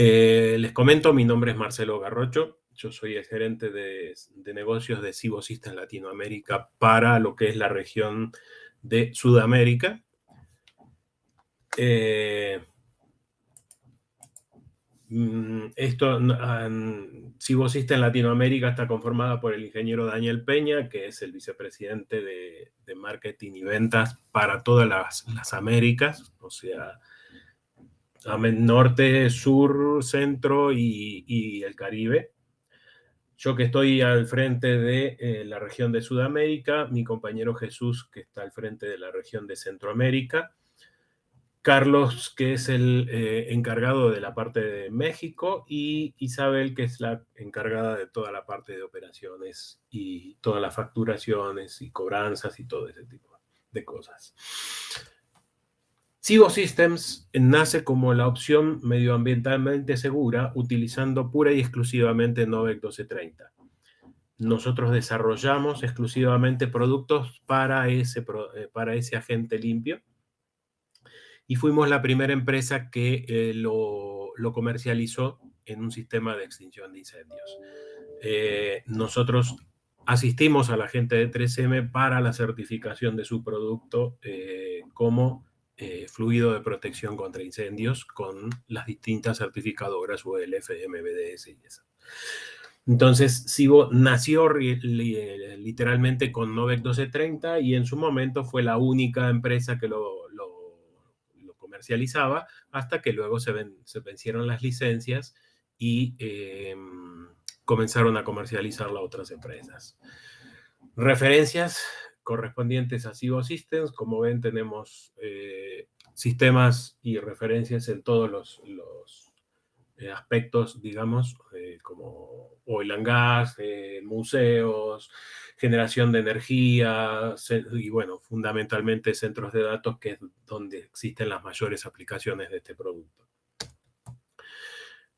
Les comento, mi nombre es Marcelo Garrocho, yo soy el gerente de negocios de Sivo Systems Latinoamérica para lo que es la región de Sudamérica. Sivo Systems Latinoamérica está conformada por el ingeniero Daniel Peña, que es el vicepresidente de marketing y ventas para todas las Américas, o sea, norte, sur, centro y el Caribe. Yo que estoy al frente de la región de Sudamérica, mi compañero Jesús que está al frente de la región de Centroamérica, Carlos que es el encargado de la parte de México y Isabel que es la encargada de toda la parte de operaciones y todas las facturaciones y cobranzas y todo ese tipo de cosas. Sivo Systems nace como la opción medioambientalmente segura utilizando pura y exclusivamente Novec 1230. Nosotros desarrollamos exclusivamente productos para ese agente limpio y fuimos la primera empresa que lo comercializó en un sistema de extinción de incendios. Nosotros asistimos a la gente de 3M para la certificación de su producto como fluido de protección contra incendios con las distintas certificadoras UL, FM, BDS y eso. Entonces, Sivo nació literalmente con Novec 1230 y en su momento fue la única empresa que lo comercializaba hasta que luego se vencieron las licencias y comenzaron a comercializarla otras empresas. Referencias correspondientes a Sivo Systems. Como ven, tenemos sistemas y referencias en todos los aspectos, digamos, como oil and gas, museos, generación de energía y, bueno, fundamentalmente centros de datos, que es donde existen las mayores aplicaciones de este producto.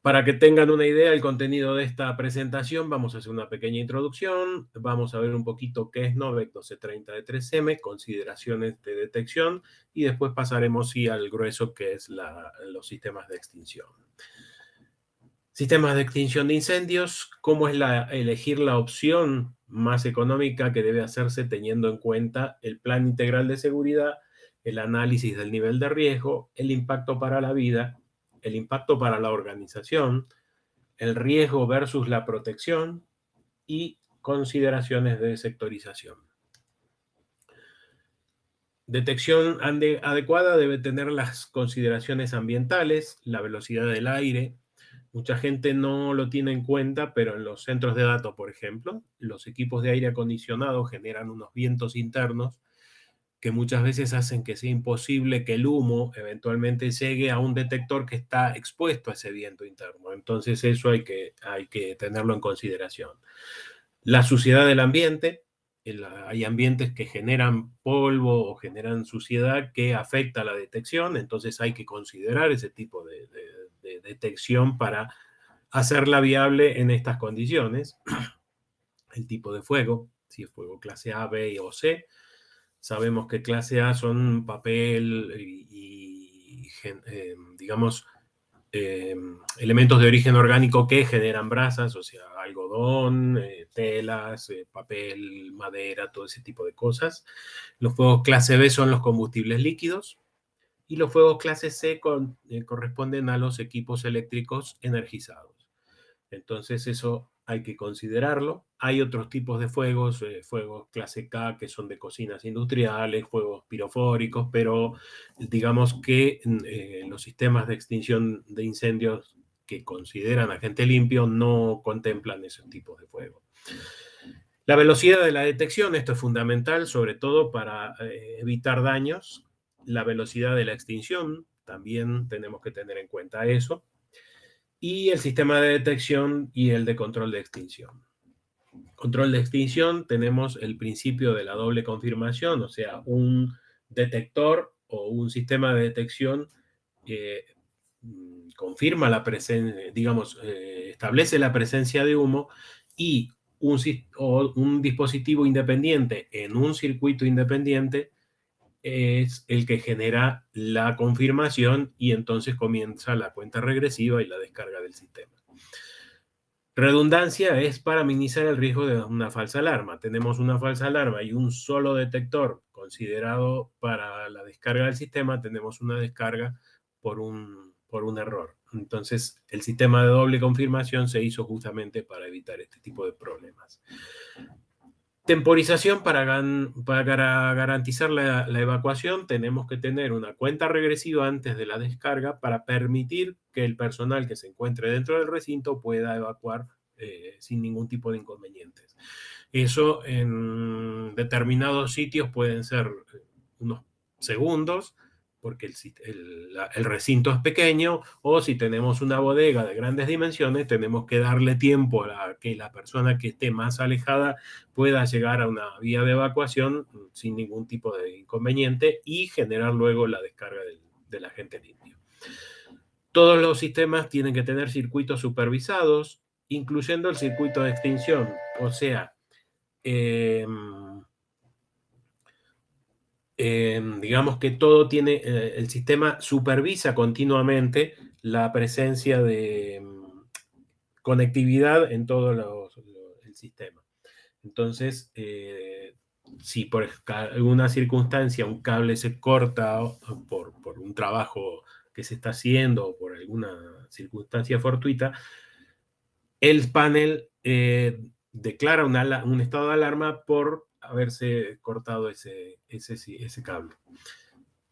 Para que tengan una idea del contenido de esta presentación, vamos a hacer una pequeña introducción, vamos a ver un poquito qué es Novec 1230 de 3M, consideraciones de detección, y después pasaremos sí al grueso, que es los sistemas de extinción. Sistemas de extinción de incendios, cómo es elegir la opción más económica que debe hacerse teniendo en cuenta el plan integral de seguridad, el análisis del nivel de riesgo, el impacto para la vida, el impacto para la organización, el riesgo versus la protección y consideraciones de sectorización. Detección adecuada debe tener las consideraciones ambientales, la velocidad del aire. Mucha gente no lo tiene en cuenta, pero en los centros de datos, por ejemplo, los equipos de aire acondicionado generan unos vientos internos que muchas veces hacen que sea imposible que el humo eventualmente llegue a un detector que está expuesto a ese viento interno. Entonces eso hay que tenerlo en consideración. La suciedad del ambiente. Hay ambientes que generan polvo o generan suciedad que afecta a la detección, entonces hay que considerar ese tipo de detección para hacerla viable en estas condiciones. El tipo de fuego, si es fuego clase A, B o C. Sabemos que clase A son papel y digamos, elementos de origen orgánico que generan brasas, o sea, algodón, telas, papel, madera, todo ese tipo de cosas. Los fuegos clase B son los combustibles líquidos y los fuegos clase C corresponden a los equipos eléctricos energizados. Entonces eso hay que considerarlo. Hay otros tipos de fuegos, fuegos clase K que son de cocinas industriales, fuegos pirofóricos, pero digamos que los sistemas de extinción de incendios que consideran agente limpio no contemplan esos tipos de fuego. La velocidad de la detección, esto es fundamental, sobre todo para evitar daños. La velocidad de la extinción, también tenemos que tener en cuenta eso. Y el sistema de detección y el de control de extinción. Control de extinción, tenemos el principio de la doble confirmación, o sea, un detector o un sistema de detección que confirma la presencia, digamos, establece la presencia de humo, y un dispositivo independiente en un circuito independiente es el que genera la confirmación y entonces comienza la cuenta regresiva y la descarga del sistema. Redundancia es para minimizar el riesgo de una falsa alarma. Tenemos una falsa alarma y un solo detector considerado para la descarga del sistema, tenemos una descarga por un error. Entonces, el sistema de doble confirmación se hizo justamente para evitar este tipo de problemas. Temporización para garantizar la evacuación, tenemos que tener una cuenta regresiva antes de la descarga para permitir que el personal que se encuentre dentro del recinto pueda evacuar sin ningún tipo de inconvenientes. Eso en determinados sitios pueden ser unos segundos, porque el recinto es pequeño, o si tenemos una bodega de grandes dimensiones, tenemos que darle tiempo a que la persona que esté más alejada pueda llegar a una vía de evacuación sin ningún tipo de inconveniente y generar luego la descarga del agente limpio. Todos los sistemas tienen que tener circuitos supervisados, incluyendo el circuito de extinción, o sea, digamos que todo tiene, el sistema supervisa continuamente la presencia de conectividad en todo el sistema. Entonces, si por alguna circunstancia un cable se corta por un trabajo que se está haciendo o por alguna circunstancia fortuita, el panel declara un estado de alarma por haberse cortado ese cable.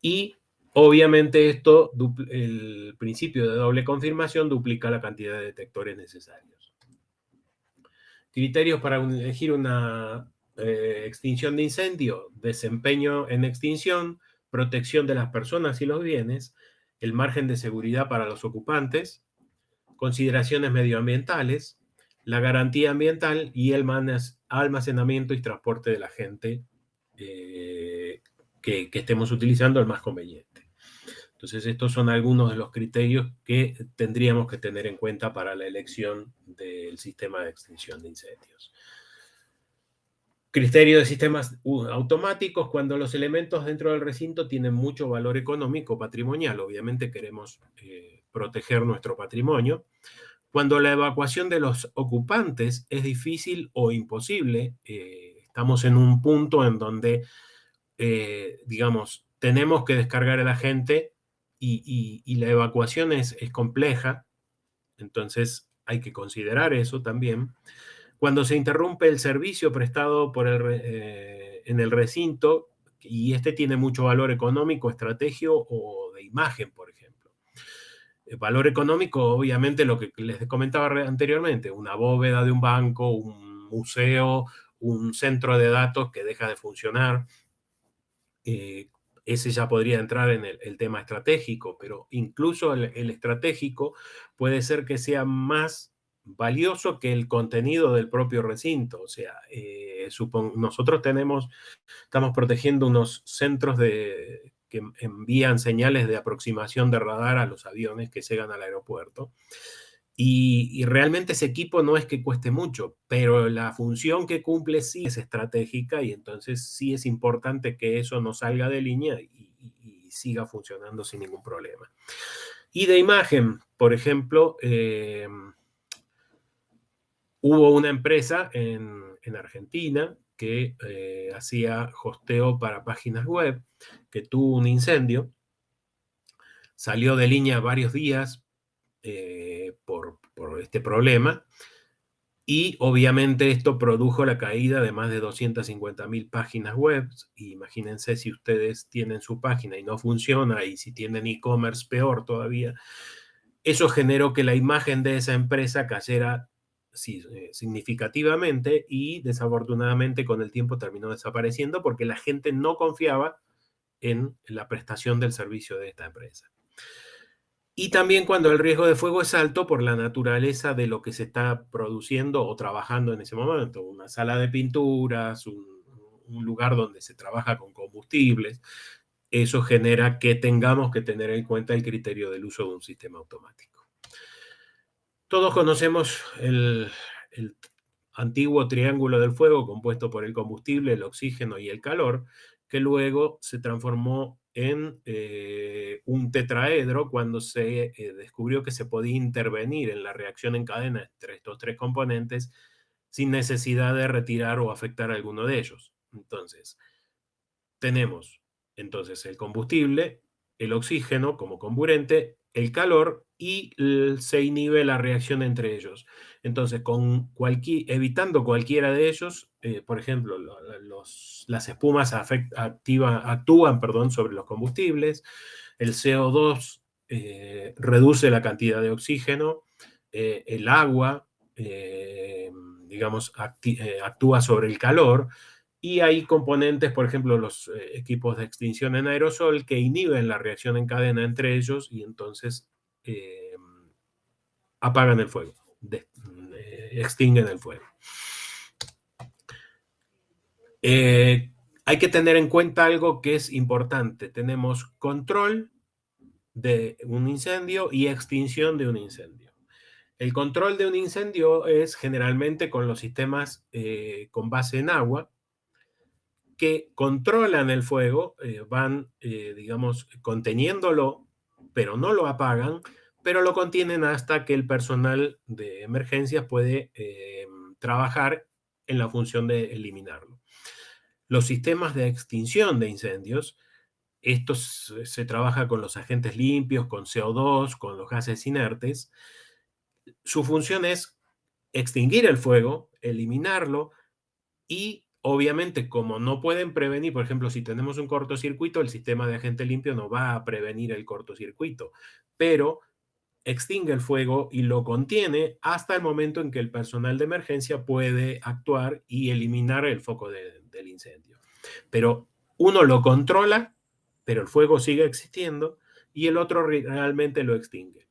Y obviamente esto, el principio de doble confirmación, duplica la cantidad de detectores necesarios. Criterios para elegir una extinción de incendio: desempeño en extinción, protección de las personas y los bienes, el margen de seguridad para los ocupantes, consideraciones medioambientales, la garantía ambiental y el almacenamiento y transporte de la gente que estemos utilizando el más conveniente. Entonces, estos son algunos de los criterios que tendríamos que tener en cuenta para la elección del sistema de extinción de incendios. Criterio de sistemas automáticos: cuando los elementos dentro del recinto tienen mucho valor económico, patrimonial. Obviamente queremos proteger nuestro patrimonio. Cuando la evacuación de los ocupantes es difícil o imposible, estamos en un punto en donde, digamos, tenemos que descargar a la gente y la evacuación es compleja, entonces hay que considerar eso también. Cuando se interrumpe el servicio prestado en el recinto y este tiene mucho valor económico, estratégico o de imagen, por ejemplo. El valor económico, obviamente, lo que les comentaba anteriormente, una bóveda de un banco, un museo, un centro de datos que deja de funcionar. Ese ya podría entrar en el tema estratégico, pero incluso el estratégico puede ser que sea más valioso que el contenido del propio recinto. O sea, nosotros estamos protegiendo unos centros que envían señales de aproximación de radar a los aviones que llegan al aeropuerto. Y realmente ese equipo no es que cueste mucho, pero la función que cumple sí es estratégica y entonces sí es importante que eso no salga de línea y siga funcionando sin ningún problema. Y de imagen, por ejemplo, hubo una empresa en Argentina que hacía hosteo para páginas web, que tuvo un incendio, salió de línea varios días por este problema, y obviamente esto produjo la caída de más de 250.000 páginas web. Y imagínense si ustedes tienen su página y no funciona, y si tienen e-commerce, peor todavía. Eso generó que la imagen de esa empresa cayera significativamente y desafortunadamente con el tiempo terminó desapareciendo porque la gente no confiaba en la prestación del servicio de esta empresa. Y también cuando el riesgo de fuego es alto por la naturaleza de lo que se está produciendo o trabajando en ese momento. Una sala de pinturas, un lugar donde se trabaja con combustibles. Eso genera que tengamos que tener en cuenta el criterio del uso de un sistema automático. Todos conocemos el antiguo triángulo del fuego compuesto por el combustible, el oxígeno y el calor, que luego se transformó en un tetraedro cuando se descubrió que se podía intervenir en la reacción en cadena entre estos tres componentes sin necesidad de retirar o afectar a alguno de ellos. Entonces, tenemos el combustible, el oxígeno como comburente, el calor y se inhibe la reacción entre ellos. Entonces, evitando cualquiera de ellos, por ejemplo, las espumas actúan, sobre los combustibles, el CO2 reduce la cantidad de oxígeno, el agua, actúa sobre el calor, y hay componentes, por ejemplo, los equipos de extinción en aerosol, que inhiben la reacción en cadena entre ellos y entonces eh, apagan el fuego, extinguen el fuego. Hay que tener en cuenta algo que es importante. Tenemos control de un incendio y extinción de un incendio. El control de un incendio es generalmente con los sistemas con base en agua, que controlan el fuego, van, conteniéndolo, pero no lo apagan, pero lo contienen hasta que el personal de emergencias puede trabajar en la función de eliminarlo. Los sistemas de extinción de incendios, estos se trabaja con los agentes limpios, con CO2, con los gases inertes. Su función es extinguir el fuego, eliminarlo, y obviamente, como no pueden prevenir, por ejemplo, si tenemos un cortocircuito, el sistema de agente limpio no va a prevenir el cortocircuito, pero extingue el fuego y lo contiene hasta el momento en que el personal de emergencia puede actuar y eliminar el foco del incendio. Pero uno lo controla, pero el fuego sigue existiendo, y el otro realmente lo extingue.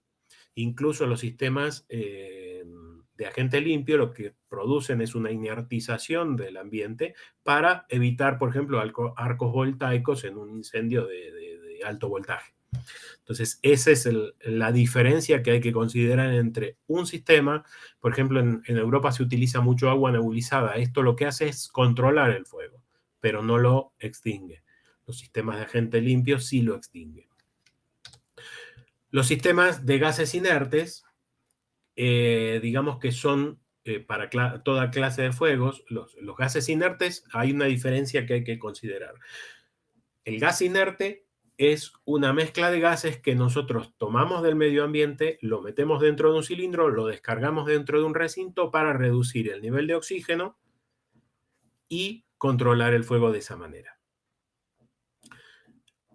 Incluso los sistemas de agente limpio lo que producen es una inertización del ambiente para evitar, por ejemplo, arcos voltaicos en un incendio de alto voltaje. Entonces, esa es la diferencia que hay que considerar entre un sistema. Por ejemplo, en Europa se utiliza mucho agua nebulizada. Esto lo que hace es controlar el fuego, pero no lo extingue. Los sistemas de agente limpio sí lo extinguen. Los sistemas de gases inertes, digamos que son para toda clase de fuegos. Los gases inertes, hay una diferencia que hay que considerar. El gas inerte es una mezcla de gases que nosotros tomamos del medio ambiente, lo metemos dentro de un cilindro, lo descargamos dentro de un recinto para reducir el nivel de oxígeno y controlar el fuego de esa manera.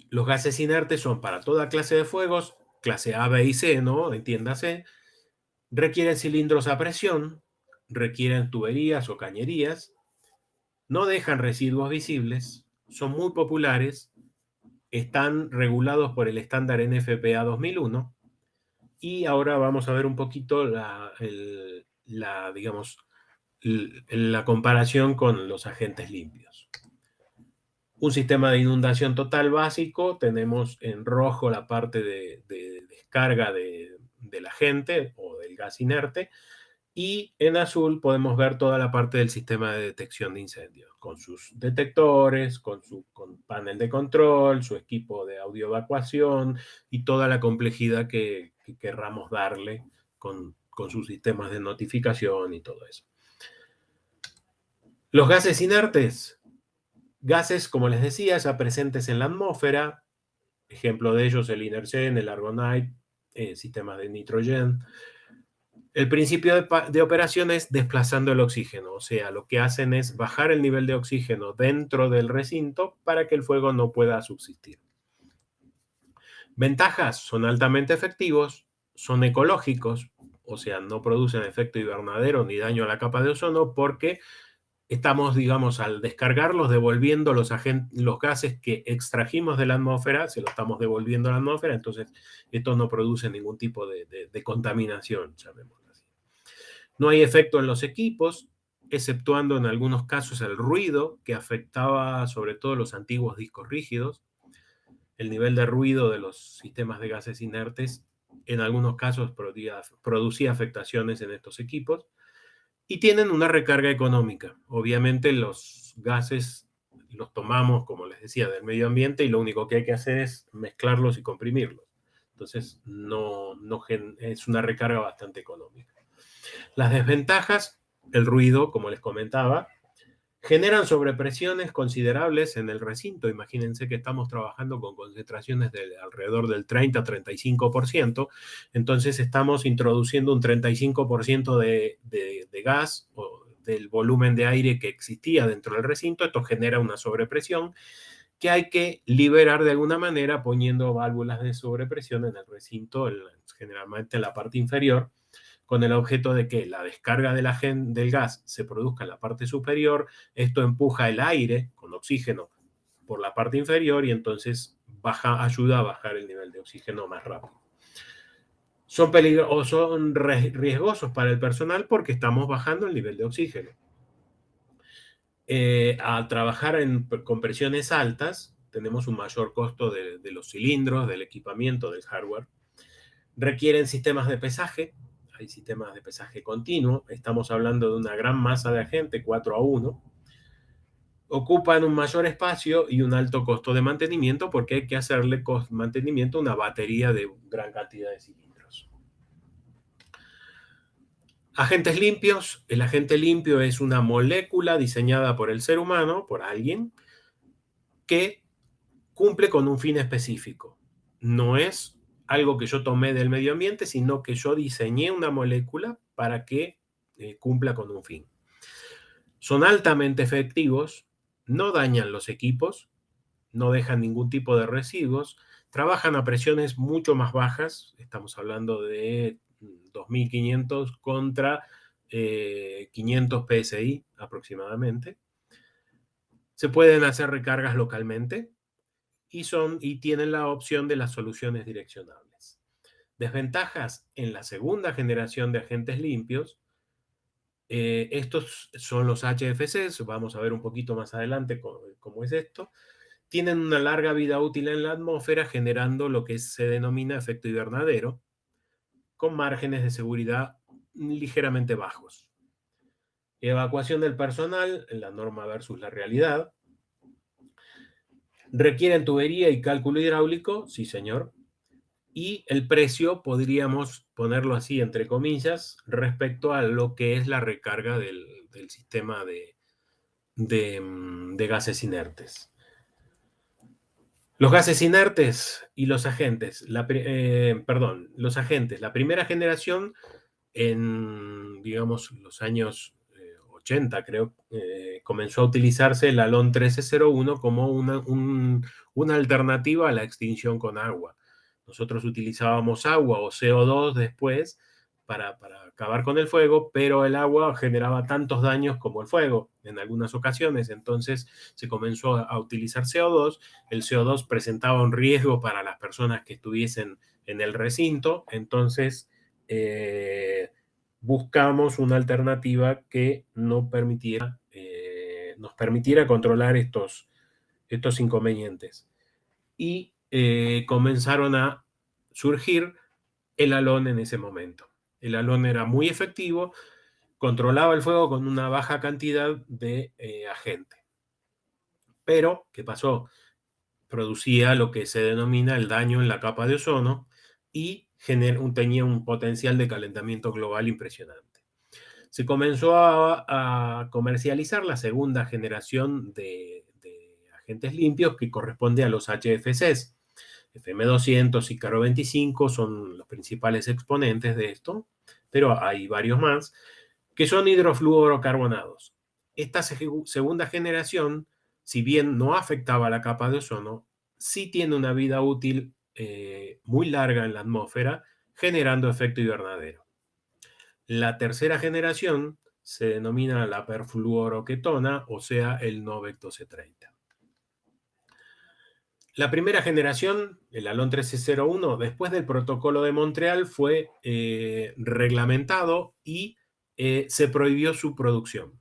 Los gases inertes son para toda clase de fuegos, clase A, B y C, ¿no? Entiéndase. Requieren cilindros a presión, requieren tuberías o cañerías, no dejan residuos visibles, son muy populares, están regulados por el estándar NFPA 2001, y ahora vamos a ver un poquito la comparación con los agentes limpios. Un sistema de inundación total básico, tenemos en rojo la parte de descarga del agente o del gas inerte, y en azul podemos ver toda la parte del sistema de detección de incendios, con sus detectores, con panel de control, su equipo de audio evacuación y toda la complejidad que querramos darle con sus sistemas de notificación y todo eso. Los gases inertes, gases, como les decía, ya presentes en la atmósfera. Ejemplo de ellos, el Inergen, el Argonite, sistemas de nitrogen. El principio de operación es desplazando el oxígeno, o sea, lo que hacen es bajar el nivel de oxígeno dentro del recinto para que el fuego no pueda subsistir. Ventajas: son altamente efectivos, son ecológicos, o sea, no producen efecto invernadero ni daño a la capa de ozono, porque estamos, digamos, al descargarlos, devolviendo los gases que extrajimos de la atmósfera, se los estamos devolviendo a la atmósfera, entonces esto no produce ningún tipo de contaminación, llamémoslo así. No hay efecto en los equipos, exceptuando en algunos casos el ruido, que afectaba sobre todo los antiguos discos rígidos. El nivel de ruido de los sistemas de gases inertes en algunos casos producía afectaciones en estos equipos. Y tienen una recarga económica. Obviamente los gases los tomamos, como les decía, del medio ambiente y lo único que hay que hacer es mezclarlos y comprimirlos. Entonces, es una recarga bastante económica. Las desventajas, el ruido, como les comentaba, generan sobrepresiones considerables en el recinto. Imagínense que estamos trabajando con concentraciones de alrededor del 30-35%, entonces estamos introduciendo un 35% de gas o del volumen de aire que existía dentro del recinto. Esto genera una sobrepresión que hay que liberar de alguna manera poniendo válvulas de sobrepresión en el recinto, generalmente en la parte inferior, con el objeto de que la descarga del gas se produzca en la parte superior. Esto empuja el aire con oxígeno por la parte inferior y entonces ayuda a bajar el nivel de oxígeno más rápido. Son riesgosos para el personal porque estamos bajando el nivel de oxígeno. Al trabajar con presiones altas, tenemos un mayor costo de los cilindros, del equipamiento, del hardware. Requieren sistemas de pesaje. Hay sistemas de pesaje continuo. Estamos hablando de una gran masa de agente, 4-1. Ocupan un mayor espacio y un alto costo de mantenimiento porque hay que hacerle mantenimiento a una batería de gran cantidad de cilindros. Agentes limpios. El agente limpio es una molécula diseñada por el ser humano, por alguien, que cumple con un fin específico. No es algo que yo tomé del medio ambiente, sino que yo diseñé una molécula para que cumpla con un fin. Son altamente efectivos, no dañan los equipos, no dejan ningún tipo de residuos, trabajan a presiones mucho más bajas, estamos hablando de 2500 contra 500 PSI aproximadamente. Se pueden hacer recargas localmente y tienen la opción de las soluciones direccionables. Desventajas en la segunda generación de agentes limpios. Estos son los HFCs, vamos a ver un poquito más adelante cómo es esto. Tienen una larga vida útil en la atmósfera, generando lo que se denomina efecto invernadero, con márgenes de seguridad ligeramente bajos. Evacuación del personal, la norma versus la realidad. Requieren tubería y cálculo hidráulico, sí señor. Y el precio podríamos ponerlo así, entre comillas, respecto a lo que es la recarga del sistema de gases inertes. Los gases inertes y los agentes, los agentes, la primera generación en, digamos, los años 80, creo, comenzó a utilizarse el Alon 1301 como una alternativa a la extinción con agua. Nosotros utilizábamos agua o CO2 después para acabar con el fuego, pero el agua generaba tantos daños como el fuego en algunas ocasiones, entonces se comenzó a utilizar CO2. El CO2 presentaba un riesgo para las personas que estuviesen en el recinto, entonces buscamos una alternativa que nos permitiera controlar estos inconvenientes. Y comenzaron a surgir el Alon en ese momento. El Alon era muy efectivo, controlaba el fuego con una baja cantidad de agente. Pero, ¿qué pasó? Producía lo que se denomina el daño en la capa de ozono y tenía un potencial de calentamiento global impresionante. Se comenzó a comercializar la segunda generación de agentes limpios, que corresponde a los HFCs. FM200 y Caro 25 son los principales exponentes de esto, pero hay varios más, que son hidrofluorocarbonados. Esta segunda generación, si bien no afectaba la capa de ozono, sí tiene una vida útil muy larga en la atmósfera, generando efecto invernadero. La tercera generación se denomina la perfluoroquetona, o sea, el Novecto C30. La primera generación, el Alon 1301, después del protocolo de Montreal, fue reglamentado y se prohibió su producción.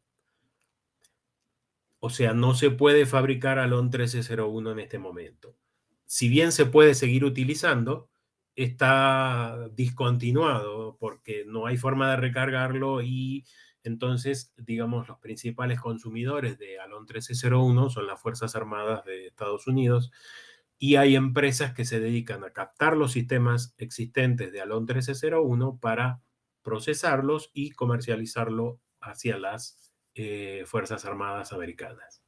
O sea, no se puede fabricar Alon 1301 en este momento. Si bien se puede seguir utilizando, está discontinuado porque no hay forma de recargarlo y Entonces, digamos, los principales consumidores de Alon 1301 son las Fuerzas Armadas de Estados Unidos, y hay empresas que se dedican a captar los sistemas existentes de Alon 1301 para procesarlos y comercializarlo hacia las Fuerzas Armadas americanas.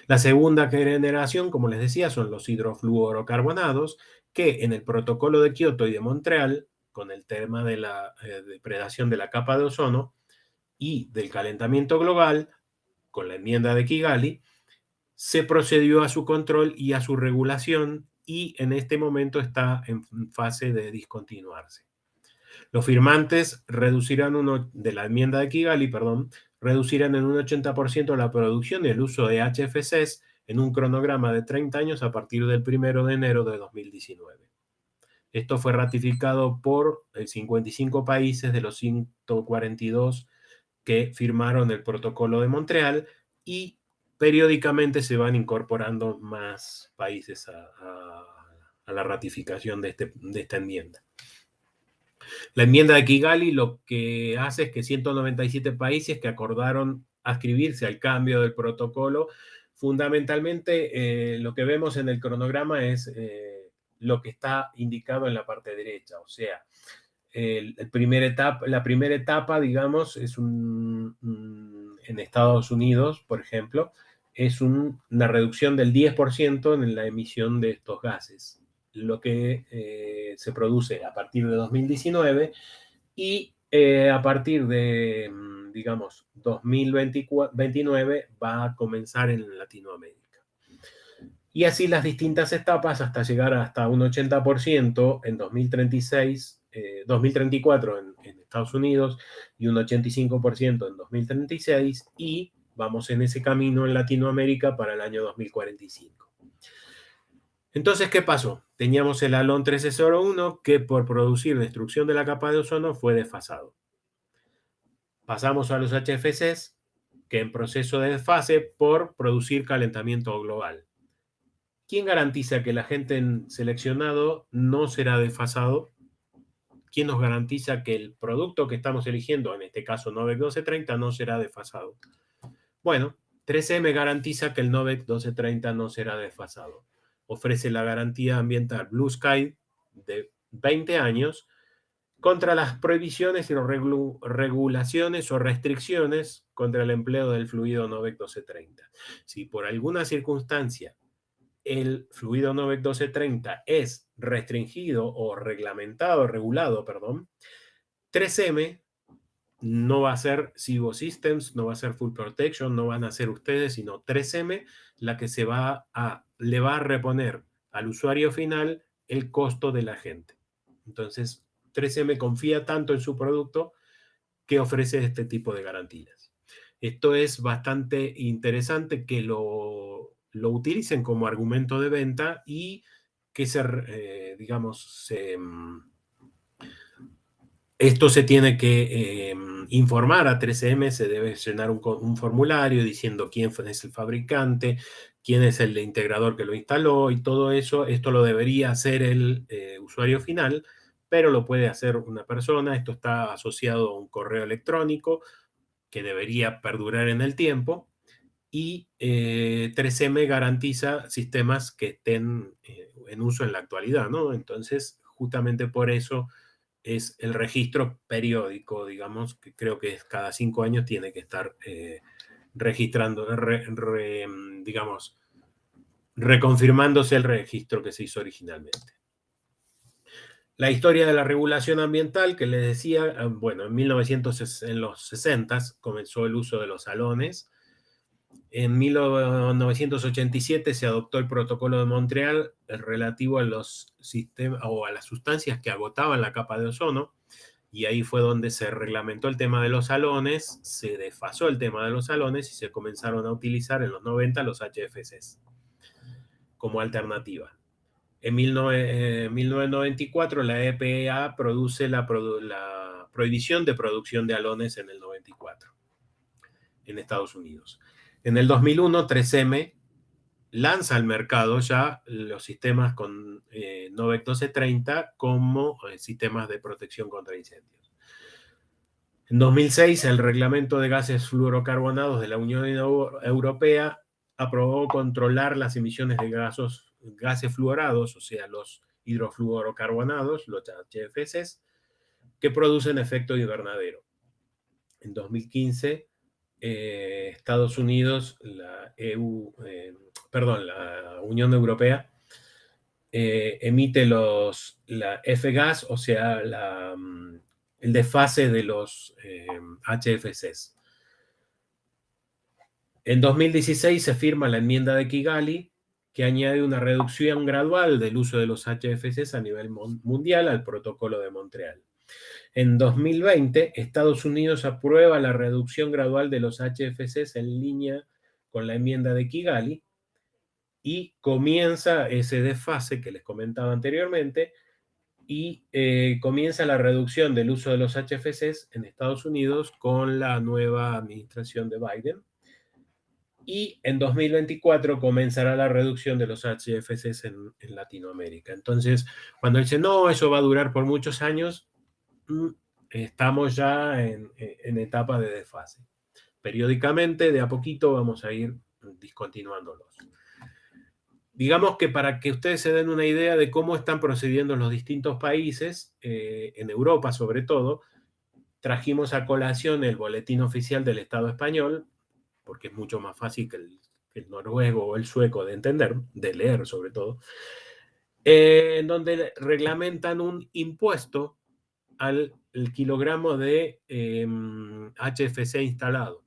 La segunda generación, como les decía, son los hidrofluorocarbonados, que en el protocolo de Kioto y de Montreal, con el tema de la depredación de la capa de ozono y del calentamiento global, con la enmienda de Kigali, se procedió a su control y a su regulación, y en este momento está en fase de discontinuarse. Los firmantes reducirán de la enmienda de Kigali, perdón, reducirán en un 80% la producción y el uso de HFCs en un cronograma de 30 años a partir del 1 de enero de 2019. Esto fue ratificado por 55 países de los 142 que firmaron el protocolo de Montreal, y periódicamente se van incorporando más países a la ratificación de esta enmienda. La enmienda de Kigali lo que hace es que 197 países que acordaron adscribirse al cambio del protocolo, fundamentalmente lo que vemos en el cronograma es lo que está indicado en la parte derecha, o sea, la primera etapa, digamos, es en Estados Unidos, por ejemplo, es una reducción del 10% en la emisión de estos gases, lo que se produce a partir de 2019, y a partir de, digamos, 2029 va a comenzar en Latinoamérica. Y así las distintas etapas hasta llegar hasta un 80% en 2036, 2034 en Estados Unidos, y un 85% en 2036, y vamos en ese camino en Latinoamérica para el año 2045. Entonces, ¿qué pasó? Teníamos el Alon 1301 que por producir destrucción de la capa de ozono fue desfasado. Pasamos a los HFCs, que en proceso de desfase por producir calentamiento global. ¿Quién garantiza que el agente seleccionado no será desfasado? ¿Quién nos garantiza que el producto que estamos eligiendo, en este caso Novec 1230, no será desfasado? Bueno, 3M garantiza que el Novec 1230 no será desfasado. Ofrece la garantía ambiental Blue Sky de 20 años contra las prohibiciones y regulaciones o restricciones contra el empleo del fluido Novec 1230. Si por alguna circunstancia el fluido Novec 1230 es restringido o regulado, 3M no va a ser Cibo Systems, no va a ser Full Protection, no van a ser ustedes, sino 3M la que le va a reponer al usuario final el costo del agente. Entonces, 3M confía tanto en su producto que ofrece este tipo de garantías. Esto es bastante interesante que lo utilicen como argumento de venta, y que esto se tiene que informar a 3M, se debe llenar un formulario diciendo quién es el fabricante, quién es el integrador que lo instaló, y todo eso. Esto lo debería hacer el usuario final, pero lo puede hacer una persona. Esto está asociado a un correo electrónico que debería perdurar en el tiempo, y 3M garantiza sistemas que estén en uso en la actualidad, ¿no? Entonces, justamente por eso es el registro periódico, digamos, que creo que es cada 5 años tiene que estar registrando, digamos, reconfirmándose el registro que se hizo originalmente. La historia de la regulación ambiental, que les decía, bueno, en los 60 comenzó el uso de los halones. En 1987 se adoptó el protocolo de Montreal relativo a los sistemas o a las sustancias que agotaban la capa de ozono, y ahí fue donde se reglamentó el tema de los halones, se desfasó el tema de los halones y se comenzaron a utilizar en los 90 los HFCs como alternativa. En 1994 la EPA produce la prohibición de producción de halones en el 94 en Estados Unidos. En el 2001 3M lanza al mercado ya los sistemas con Novec 1230 como sistemas de protección contra incendios. En 2006, el Reglamento de Gases Fluorocarbonados de la Unión Europea aprobó controlar las emisiones de gases fluorados, o sea, los hidrofluorocarbonados, los HFCs, que producen efecto invernadero. En 2015, Estados Unidos, la Unión Europea, emite la F-gas, o sea, el desfase de los HFCs. En 2016 se firma la enmienda de Kigali, que añade una reducción gradual del uso de los HFCs a nivel mundial al Protocolo de Montreal. En 2020, Estados Unidos aprueba la reducción gradual de los HFCs en línea con la enmienda de Kigali y comienza ese desfase que les comentaba anteriormente y comienza la reducción del uso de los HFCs en Estados Unidos con la nueva administración de Biden. Y en 2024 comenzará la reducción de los HFCs en Latinoamérica. Entonces, cuando dice, no, eso va a durar por muchos años, estamos ya en etapa de desfase. Periódicamente, de a poquito, vamos a ir discontinuándolos. Digamos que para que ustedes se den una idea de cómo están procediendo los distintos países, en Europa sobre todo, trajimos a colación el boletín oficial del Estado español, porque es mucho más fácil que el noruego o el sueco de entender, de leer sobre todo, en donde reglamentan un impuesto al kilogramo de HFC instalado.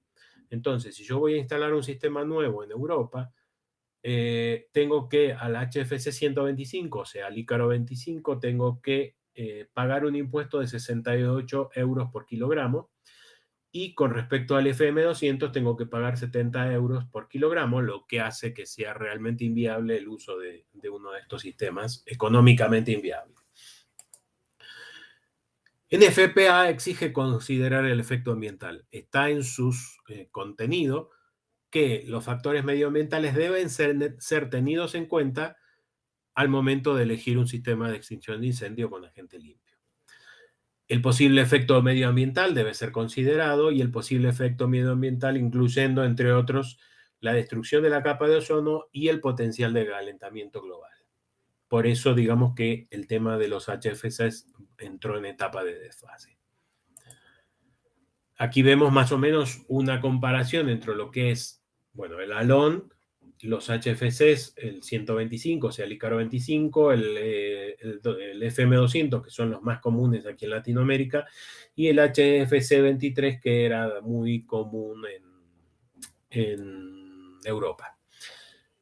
Entonces, si yo voy a instalar un sistema nuevo en Europa, tengo que al HFC 125, o sea, al Ícaro 25, tengo que pagar un impuesto de 68 euros por kilogramo, y con respecto al FM200 tengo que pagar 70 euros por kilogramo, lo que hace que sea realmente inviable el uso de uno de estos sistemas, económicamente inviable. NFPA exige considerar el efecto ambiental. Está en sus contenido que los factores medioambientales deben ser tenidos en cuenta al momento de elegir un sistema de extinción de incendio con agente limpio. El posible efecto medioambiental debe ser considerado y el posible efecto medioambiental incluyendo, entre otros, la destrucción de la capa de ozono y el potencial de calentamiento global. Por eso, digamos que el tema de los HFCs entró en etapa de desfase. Aquí vemos más o menos una comparación entre lo que es, bueno, el halón, los HFCs, el 125, o sea, el Ícaro 25, el FM200, que son los más comunes aquí en Latinoamérica, y el HFC 23, que era muy común en Europa.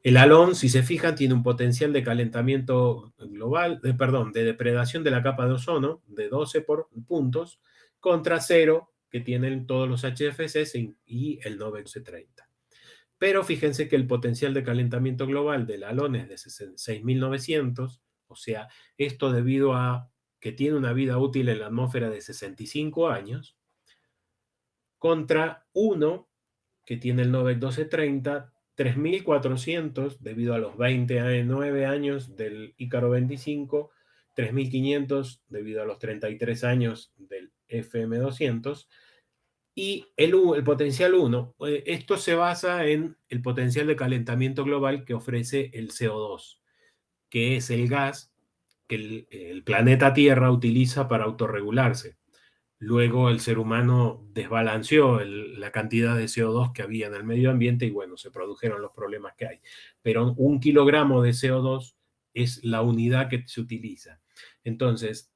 El halón, si se fijan, tiene un potencial de calentamiento global, de depredación de la capa de ozono de 12 puntos contra 0 que tienen todos los HFCs y el NOVEC 30. Pero fíjense que el potencial de calentamiento global del halón es de 6.900, o sea, esto debido a que tiene una vida útil en la atmósfera de 65 años, contra 1 que tiene el NOVEC 1230, 3.400 debido a los 29 años del Ícaro 25, 3.500 debido a los 33 años del FM200, y el potencial 1. Esto se basa en el potencial de calentamiento global que ofrece el CO2, que es el gas que el planeta Tierra utiliza para autorregularse. Luego el ser humano desbalanceó la cantidad de CO2 que había en el medio ambiente y bueno, se produjeron los problemas que hay. Pero 1 kilogramo de CO2 es la unidad que se utiliza. Entonces,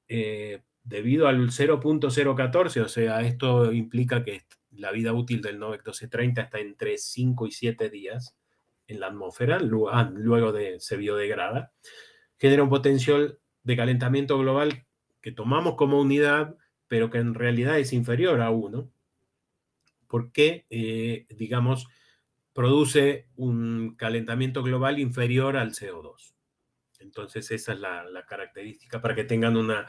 debido al 0.014, o sea, esto implica que la vida útil del NOVEC 1230 está entre 5 y 7 días en la atmósfera, luego se biodegrada, genera un potencial de calentamiento global que tomamos como unidad, pero que en realidad es inferior a 1, porque, digamos, produce un calentamiento global inferior al CO2. Entonces esa es la característica para que tengan una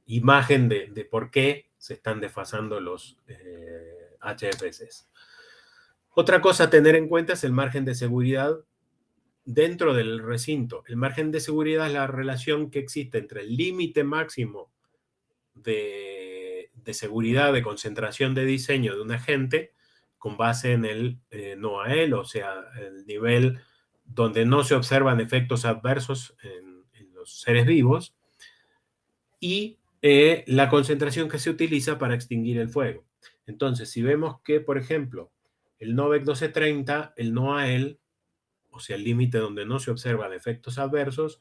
imagen de por qué se están desfasando los HFCs. Otra cosa a tener en cuenta es el margen de seguridad dentro del recinto. El margen de seguridad es la relación que existe entre el límite máximo de de seguridad, de concentración de diseño de un agente con base en el NOAEL, o sea, el nivel donde no se observan efectos adversos en los seres vivos, y la concentración que se utiliza para extinguir el fuego. Entonces, si vemos que, por ejemplo, el NOVEC 1230, el NOAEL, o sea, el límite donde no se observan efectos adversos,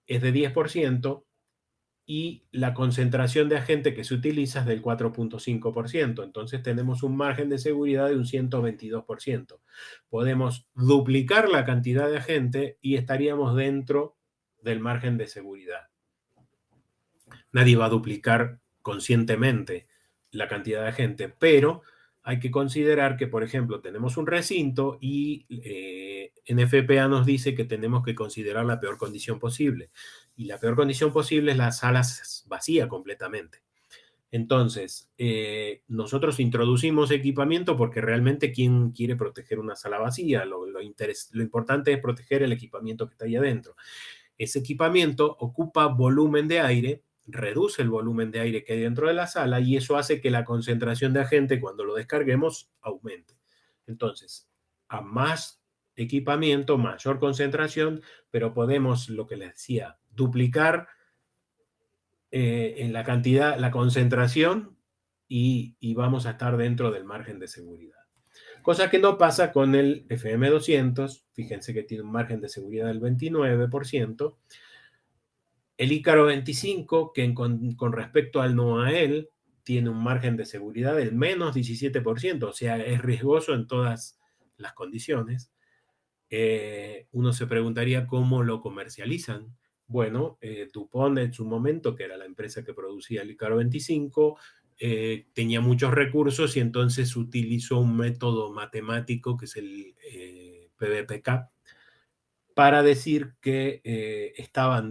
es de 10%, y la concentración de agente que se utiliza es del 4.5%. Entonces tenemos un margen de seguridad de un 122%. Podemos duplicar la cantidad de agente y estaríamos dentro del margen de seguridad. Nadie va a duplicar conscientemente la cantidad de agente, pero hay que considerar que, por ejemplo, tenemos un recinto y NFPA nos dice que tenemos que considerar la peor condición posible. Y la peor condición posible es la sala vacía completamente. Entonces, nosotros introducimos equipamiento porque realmente ¿quién quiere proteger una sala vacía? Lo importante es proteger el equipamiento que está ahí adentro. Ese equipamiento ocupa volumen de aire, reduce el volumen de aire que hay dentro de la sala y eso hace que la concentración de agente cuando lo descarguemos aumente. Entonces, a más equipamiento, mayor concentración, pero podemos, lo que les decía, duplicar en la cantidad, la concentración y vamos a estar dentro del margen de seguridad. Cosa que no pasa con el FM200, fíjense que tiene un margen de seguridad del 29%. El Ícaro 25, que con respecto al NOAEL, tiene un margen de seguridad del menos 17%, o sea, es riesgoso en todas las condiciones. Uno se preguntaría cómo lo comercializan. Bueno, DuPont en su momento, que era la empresa que producía el Ícaro 25, tenía muchos recursos y entonces utilizó un método matemático que es el PBPK para decir que estaban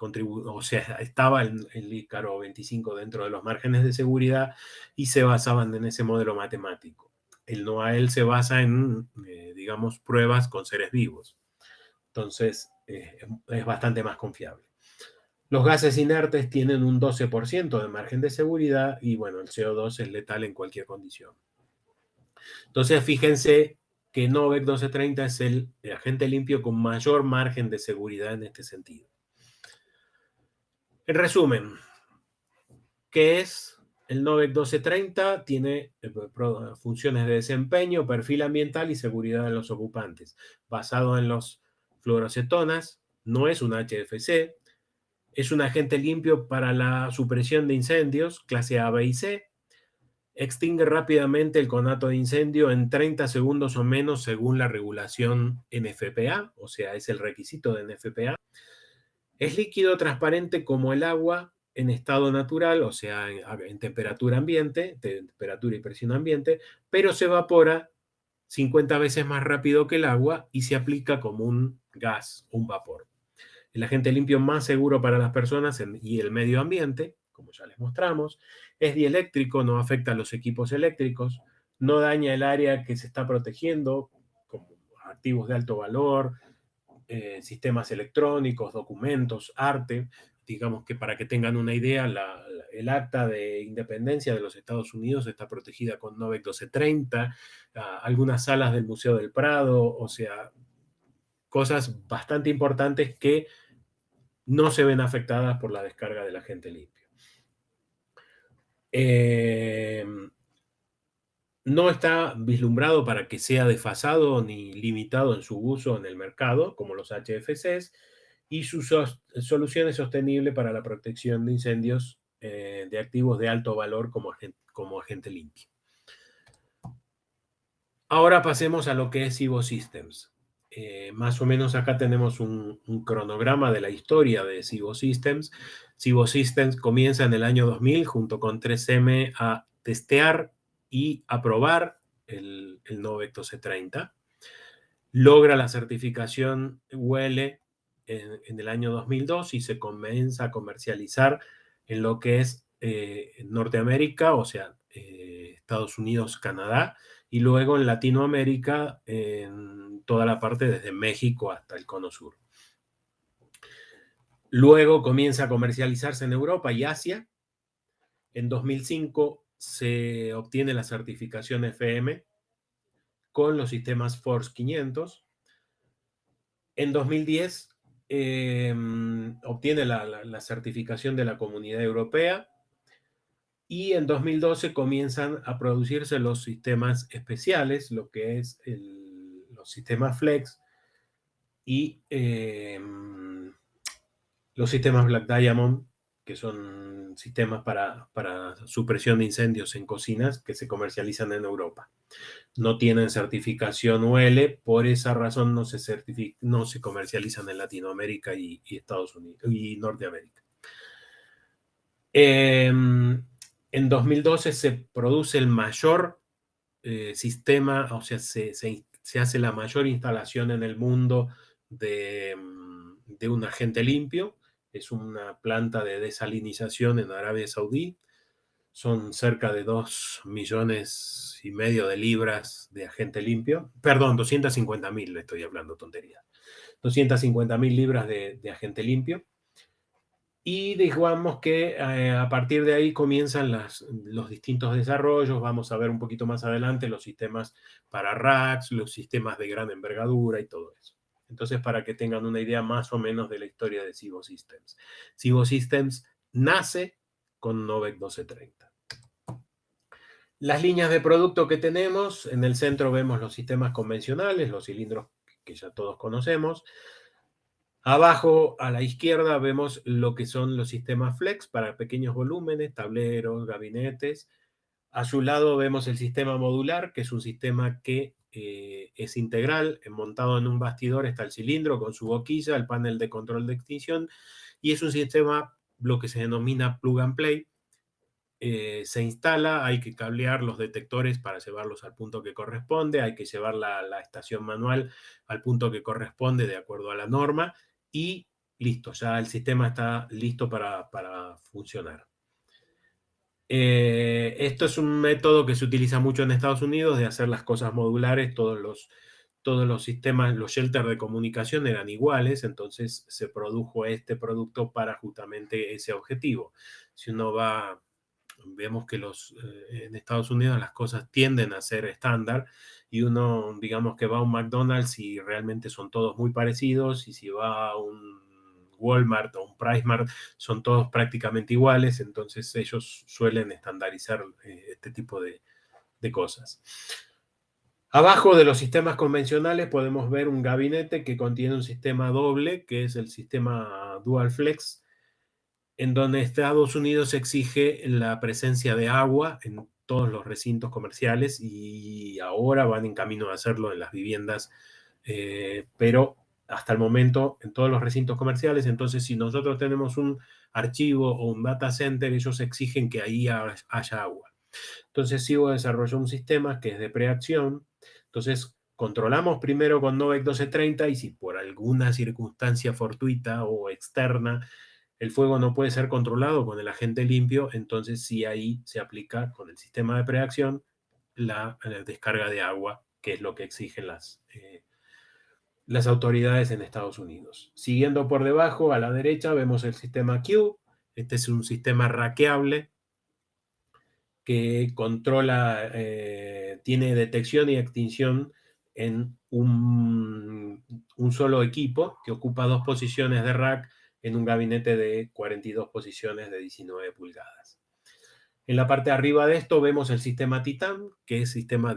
o sea, estaba el Ícaro 25 dentro de los márgenes de seguridad y se basaban en ese modelo matemático. El NOAEL se basa en, digamos, pruebas con seres vivos. Entonces, es bastante más confiable. Los gases inertes tienen un 12% de margen de seguridad y, bueno, el CO2 es letal en cualquier condición. Entonces, fíjense que NOVEC 1230 es el agente limpio con mayor margen de seguridad en este sentido. En resumen, ¿qué es el NOVEC 1230? Tiene funciones de desempeño, perfil ambiental y seguridad de los ocupantes. Basado en los fluorocetonas, no es un HFC, es un agente limpio para la supresión de incendios, clase A, B y C. Extingue rápidamente el conato de incendio en 30 segundos o menos según la regulación NFPA, o sea, es el requisito de NFPA. Es líquido transparente como el agua en estado natural, o sea, en temperatura ambiente, temperatura y presión ambiente, pero se evapora 50 veces más rápido que el agua y se aplica como un gas, un vapor. El agente limpio más seguro para las personas y el medio ambiente, como ya les mostramos, es dieléctrico, no afecta a los equipos eléctricos, no daña el área que se está protegiendo, como activos de alto valor, sistemas electrónicos, documentos, arte. Digamos que para que tengan una idea, el acta de independencia de los Estados Unidos está protegida con NOVEC 1230, algunas salas del Museo del Prado, o sea, cosas bastante importantes que no se ven afectadas por la descarga del agente limpio. No está vislumbrado para que sea desfasado ni limitado en su uso en el mercado, como los HFCs, y su solución es sostenible para la protección de incendios de activos de alto valor como agente limpio. Ahora pasemos a lo que es Cibo Systems. Más o menos acá tenemos un cronograma de la historia de Cibo Systems. Cibo Systems comienza en el año 2000 junto con 3M a testear y aprobar el NOVEC 1230. Logra la certificación UL en el año 2002 y se comienza a comercializar en lo que es Norteamérica, o sea, Estados Unidos, Canadá, y luego en Latinoamérica, en toda la parte desde México hasta el Cono Sur. Luego comienza a comercializarse en Europa y Asia, En 2005 se obtiene la certificación FM con los sistemas Force 500. En 2010 obtiene la certificación de la Comunidad Europea y en 2012 comienzan a producirse los sistemas especiales, lo que es los sistemas Flex y los sistemas Black Diamond, que son sistemas para supresión de incendios en cocinas que se comercializan en Europa. No tienen certificación UL, por esa razón no se comercializan en Latinoamérica y Estados Unidos y Norteamérica. En 2012 se produce el mayor sistema, o sea, se hace la mayor instalación en el mundo de un agente limpio. Es una planta de desalinización en Arabia Saudí. Son cerca de 2,5 millones de libras de agente limpio. Perdón, 250.000, le estoy hablando tontería. 250.000 libras de agente limpio. Y digamos que a partir de ahí comienzan los distintos desarrollos. Vamos a ver un poquito más adelante los sistemas para racks, los sistemas de gran envergadura y todo eso. Entonces, para que tengan una idea más o menos de la historia de Cibo Systems. Cibo Systems nace con Novec 1230. Las líneas de producto que tenemos, en el centro vemos los sistemas convencionales, los cilindros que ya todos conocemos. Abajo a la izquierda vemos lo que son los sistemas Flex para pequeños volúmenes, tableros, gabinetes. A su lado vemos el sistema modular, que es un sistema que es integral, montado en un bastidor está el cilindro con su boquilla, el panel de control de extinción, y es un sistema, lo que se denomina plug and play. Se instala, hay que cablear los detectores para llevarlos al punto que corresponde, hay que llevar la estación manual al punto que corresponde de acuerdo a la norma y listo, ya el sistema está listo para funcionar. Esto es un método que se utiliza mucho en Estados Unidos de hacer las cosas modulares, todos los sistemas, los shelters de comunicación eran iguales, entonces se produjo este producto para justamente ese objetivo. Si uno va, vemos que en Estados Unidos las cosas tienden a ser estándar y uno, digamos que va a un McDonald's y realmente son todos muy parecidos, y si va a un Walmart o un PriceMart son todos prácticamente iguales, entonces ellos suelen estandarizar este tipo de cosas. Abajo de los sistemas convencionales podemos ver un gabinete que contiene un sistema doble, que es el sistema Dual Flex, en donde Estados Unidos exige la presencia de agua en todos los recintos comerciales y ahora van en camino a hacerlo en las viviendas, pero hasta el momento en todos los recintos comerciales. Entonces, si nosotros tenemos un archivo o un data center, ellos exigen que ahí haya agua. Entonces, Cibo desarrolló un sistema que es de preacción. Entonces, controlamos primero con Novec 1230 y si por alguna circunstancia fortuita o externa el fuego no puede ser controlado con el agente limpio, entonces sí ahí se aplica con el sistema de preacción la descarga de agua, que es lo que exigen las autoridades en Estados Unidos. Siguiendo por debajo, a la derecha, vemos el sistema Q. Este es un sistema rackeable que controla, tiene detección y extinción en un solo equipo que ocupa 2 posiciones de rack en un gabinete de 42 posiciones de 19 pulgadas. En la parte de arriba de esto vemos el sistema Titan, que es sistema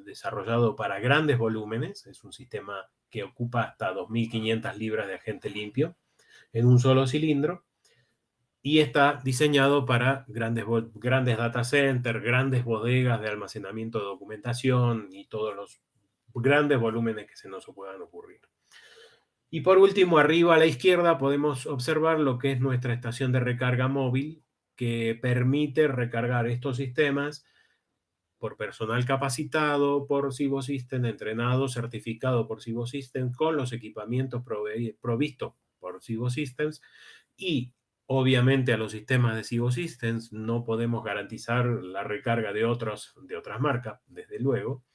desarrollado para grandes volúmenes. Es un sistema que ocupa hasta 2.500 libras de agente limpio en un solo cilindro y está diseñado para grandes data centers, grandes bodegas de almacenamiento de documentación y todos los grandes volúmenes que se nos puedan ocurrir. Y por último, arriba a la izquierda podemos observar lo que es nuestra estación de recarga móvil, que permite recargar estos sistemas por personal capacitado por Cibo Systems, entrenado, certificado por Cibo Systems, con los equipamientos provistos por Cibo Systems, y obviamente a los sistemas de Cibo Systems no podemos garantizar la recarga de otras marcas, desde luego.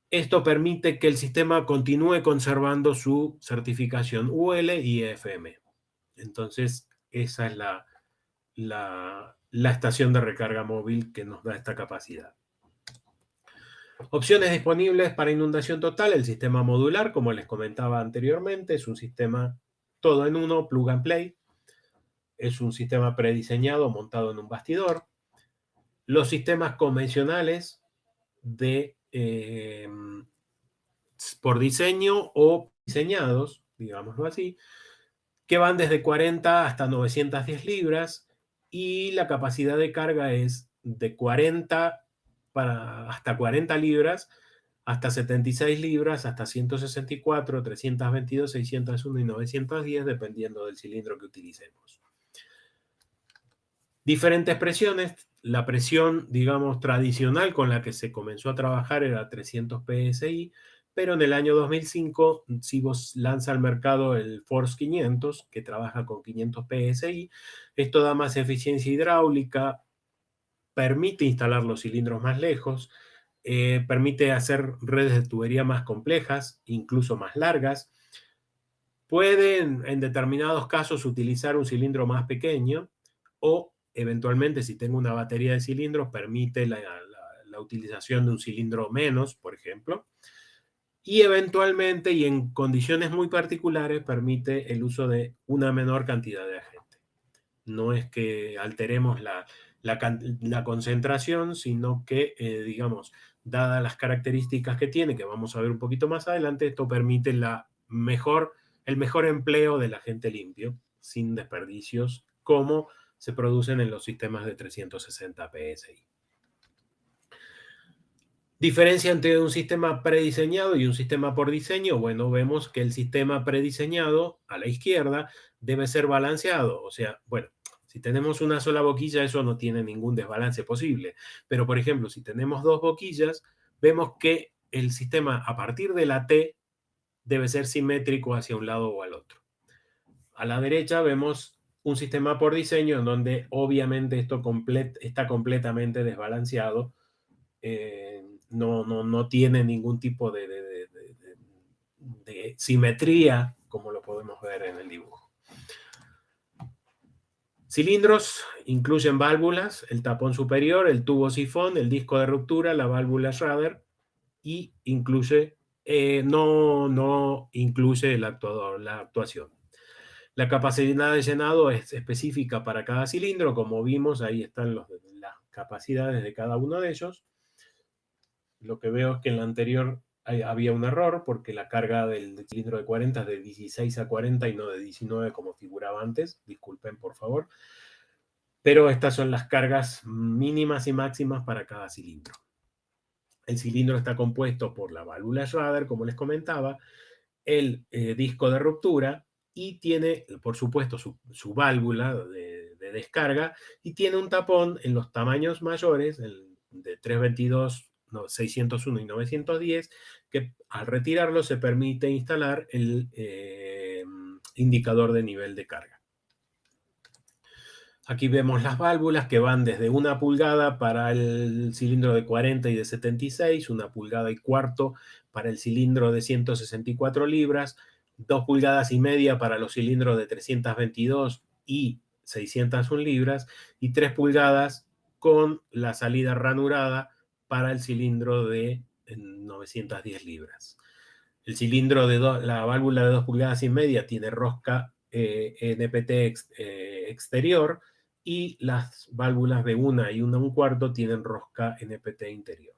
Esto permite que el sistema continúe conservando su certificación UL y EFM. Entonces, esa es la estación de recarga móvil que nos da esta capacidad. Opciones disponibles para inundación total: el sistema modular, como les comentaba anteriormente, es un sistema todo en uno, plug and play. Es un sistema prediseñado montado en un bastidor. Los sistemas convencionales por diseño o diseñados, digámoslo así, que van desde 40 hasta 910 libras, y la capacidad de carga es de 40 hasta 40 libras, hasta 76 libras, hasta 164, 322, 601 y 910, dependiendo del cilindro que utilicemos. Diferentes presiones. La presión, digamos, tradicional con la que se comenzó a trabajar era 300 PSI, pero en el año 2005 Sivos lanza al mercado el Force 500, que trabaja con 500 PSI. Esto da más eficiencia hidráulica, permite instalar los cilindros más lejos, permite hacer redes de tubería más complejas, incluso más largas. Pueden, en determinados casos, utilizar un cilindro más pequeño, o eventualmente, si tengo una batería de cilindros, permite la utilización de un cilindro menos, por ejemplo. Y eventualmente, y en condiciones muy particulares, permite el uso de una menor cantidad de agente. No es que alteremos la concentración, sino que, digamos, dadas las características que tiene, que vamos a ver un poquito más adelante, esto permite el mejor empleo del agente limpio, sin desperdicios, como se producen en los sistemas de 360 PSI. Diferencia entre un sistema prediseñado y un sistema por diseño. Bueno, vemos que el sistema prediseñado, a la izquierda, debe ser balanceado. O sea, bueno, si tenemos una sola boquilla, eso no tiene ningún desbalance posible. Pero, por ejemplo, si tenemos dos boquillas, vemos que el sistema, a partir de la T, debe ser simétrico hacia un lado o al otro. A la derecha vemos un sistema por diseño en donde obviamente esto está completamente desbalanceado. No tiene ningún tipo de simetría, como lo podemos ver en el dibujo. Cilindros incluyen válvulas, el tapón superior, el tubo sifón, el disco de ruptura, la válvula Schrader, y no incluye el actuador, la actuación. La capacidad de llenado es específica para cada cilindro. Como vimos, ahí están las capacidades de cada uno de ellos. Lo que veo es que en la anterior había un error, porque la carga del cilindro de 40 es de 16 a 40 y no de 19 como figuraba antes. Disculpen, por favor. Pero estas son las cargas mínimas y máximas para cada cilindro. El cilindro está compuesto por la válvula Schrader, como les comentaba, el disco de ruptura, y tiene, por supuesto, su válvula de descarga, y tiene un tapón en los tamaños mayores, el de 322, 601 y 910, que al retirarlo se permite instalar el indicador de nivel de carga. Aquí vemos las válvulas que van desde 1 pulgada para el cilindro de 40 y de 76, 1,25 pulgadas para el cilindro de 164 libras, 2,5 pulgadas para los cilindros de 322 y 601 libras, y 3 pulgadas con la salida ranurada para el cilindro de 910 libras. El cilindro la válvula de 2,5 pulgadas tiene rosca NPT exterior, y las válvulas de 1 y 1,25 tienen rosca NPT interior.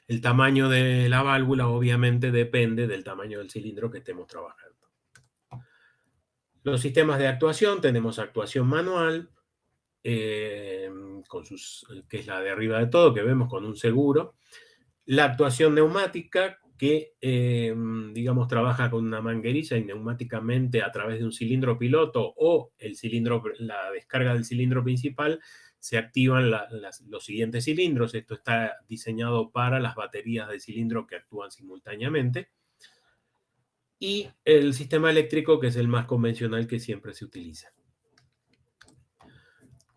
El tamaño de la válvula obviamente depende del tamaño del cilindro que estemos trabajando. Los sistemas de actuación: tenemos actuación manual, que es la de arriba de todo, que vemos con un seguro. La actuación neumática, que digamos trabaja con una manguerilla y neumáticamente a través de un cilindro piloto o la descarga del cilindro principal, se activan los siguientes cilindros. Esto está diseñado para las baterías de cilindro que actúan simultáneamente. Y el sistema eléctrico, que es el más convencional, que siempre se utiliza.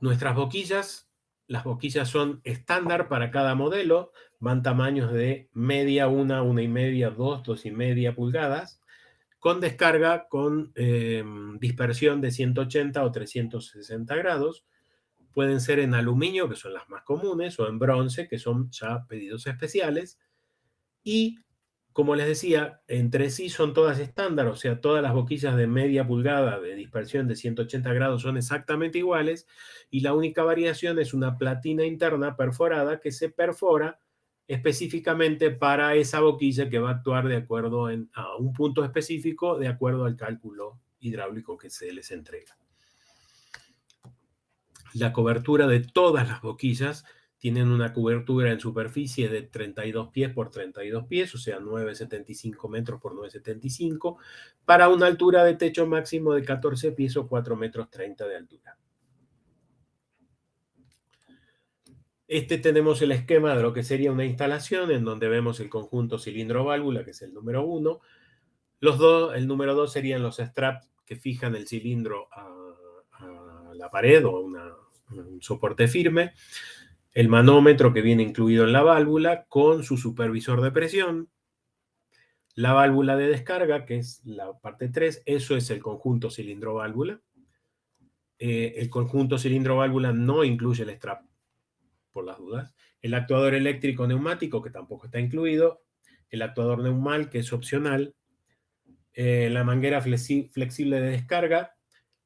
Nuestras boquillas. Las boquillas son estándar para cada modelo, van tamaños de media, 1,5, 2,5 pulgadas. con descarga con dispersión de 180 o 360 grados. Pueden ser en aluminio, que son las más comunes, o en bronce, que son ya pedidos especiales. Y, como les decía, entre sí son todas estándar, o sea, todas las boquillas de media pulgada de dispersión de 180 grados son exactamente iguales, y la única variación es una platina interna perforada que se perfora específicamente para esa boquilla, que va a actuar de acuerdo a un punto específico de acuerdo al cálculo hidráulico que se les entrega. La cobertura de todas las boquillas tienen una cobertura en superficie de 32 pies por 32 pies, o sea, 9,75 metros por 9,75, para una altura de techo máximo de 14 pies o 4,30 metros de altura. Tenemos el esquema de lo que sería una instalación, en donde vemos el conjunto cilindro-válvula, que es el número 1. El número 2 serían los straps que fijan el cilindro a la pared o a un soporte firme. El manómetro, que viene incluido en la válvula, con su supervisor de presión. La válvula de descarga, que es la parte 3, eso es el conjunto cilindro-válvula. El conjunto cilindro-válvula no incluye el strap, por las dudas. El actuador eléctrico neumático, que tampoco está incluido. El actuador neumal, que es opcional. La manguera flexible de descarga.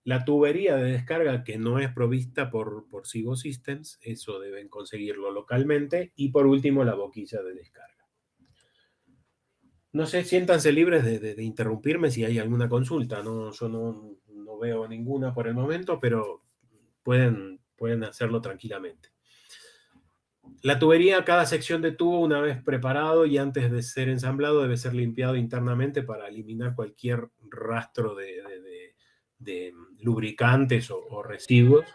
La tubería de descarga, que no es provista por Sigo Systems, eso deben conseguirlo localmente. Y por último, la boquilla de descarga. No sé, siéntanse libres de interrumpirme si hay alguna consulta. No, yo no veo ninguna por el momento, pero pueden hacerlo tranquilamente. La tubería, cada sección de tubo, una vez preparado y antes de ser ensamblado, debe ser limpiado internamente para eliminar cualquier rastro de lubricantes o residuos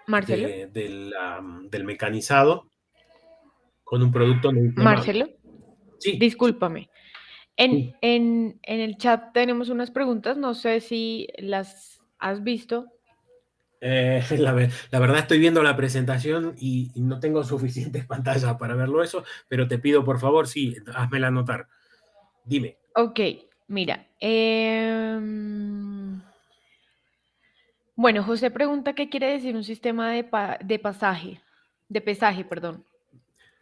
Marcelo. del mecanizado, con un producto no inflamable. Marcelo, Sí, discúlpame. sí. En el chat tenemos unas preguntas, no sé si las has visto. La verdad, estoy viendo la presentación y no tengo suficientes pantallas para verlo eso, pero te pido, por favor, sí, házmela anotar. Dime. Ok, mira. Bueno, José pregunta qué quiere decir un sistema de pesaje, perdón.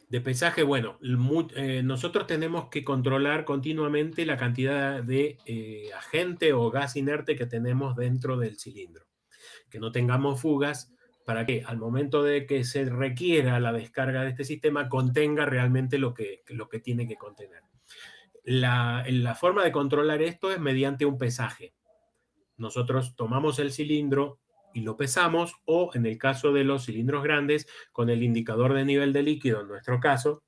De pesaje, bueno, nosotros tenemos que controlar continuamente la cantidad de agente o gas inerte que tenemos dentro del cilindro. Que no tengamos fugas, para que al momento de que se requiera la descarga de este sistema contenga realmente lo que tiene que contener. La forma de controlar esto es mediante un pesaje. Nosotros tomamos el cilindro y lo pesamos, o en el caso de los cilindros grandes, con el indicador de nivel de líquido, en nuestro caso,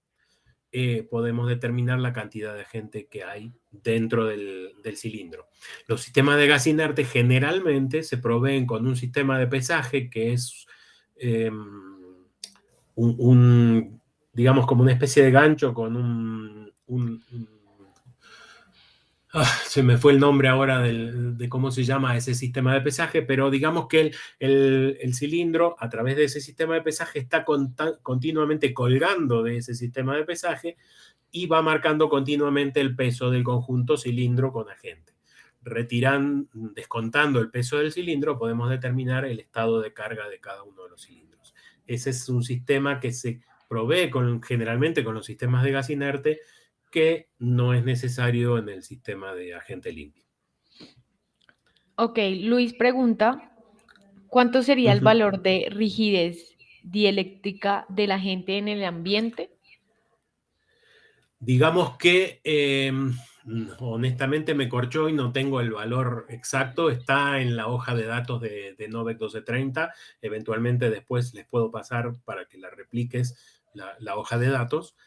podemos determinar la cantidad de agente que hay dentro del cilindro. Los sistemas de gas inerte generalmente se proveen con un sistema de pesaje que es digamos, como una especie de gancho con se me fue el nombre ahora de cómo se llama ese sistema de pesaje, pero digamos que el cilindro, a través de ese sistema de pesaje, está continuamente colgando de ese sistema de pesaje y va marcando continuamente el peso del conjunto cilindro con agente. Descontando el peso del cilindro, podemos determinar el estado de carga de cada uno de los cilindros. Ese es un sistema que se provee generalmente con los sistemas de gas inerte, que no es necesario en el sistema de agente limpio. Ok, Luis pregunta, ¿cuánto sería el valor de rigidez dieléctrica del agente en el ambiente? Digamos que honestamente me corchó y no tengo el valor exacto. Está en la hoja de datos de Novec 1230. Eventualmente después les puedo pasar para que la repliques la hoja de datos.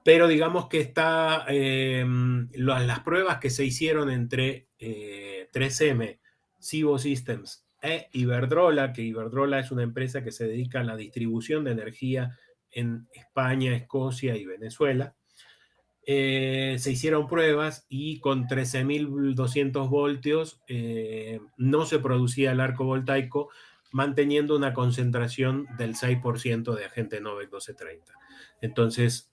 Pero digamos que está las pruebas que se hicieron entre 3M, Sigo Systems e Iberdrola, que Iberdrola es una empresa que se dedica a la distribución de energía en España, Escocia y Venezuela. Se hicieron pruebas y con 13.200 voltios no se producía el arco voltaico, manteniendo una concentración del 6% de agente Novec 1230. Entonces,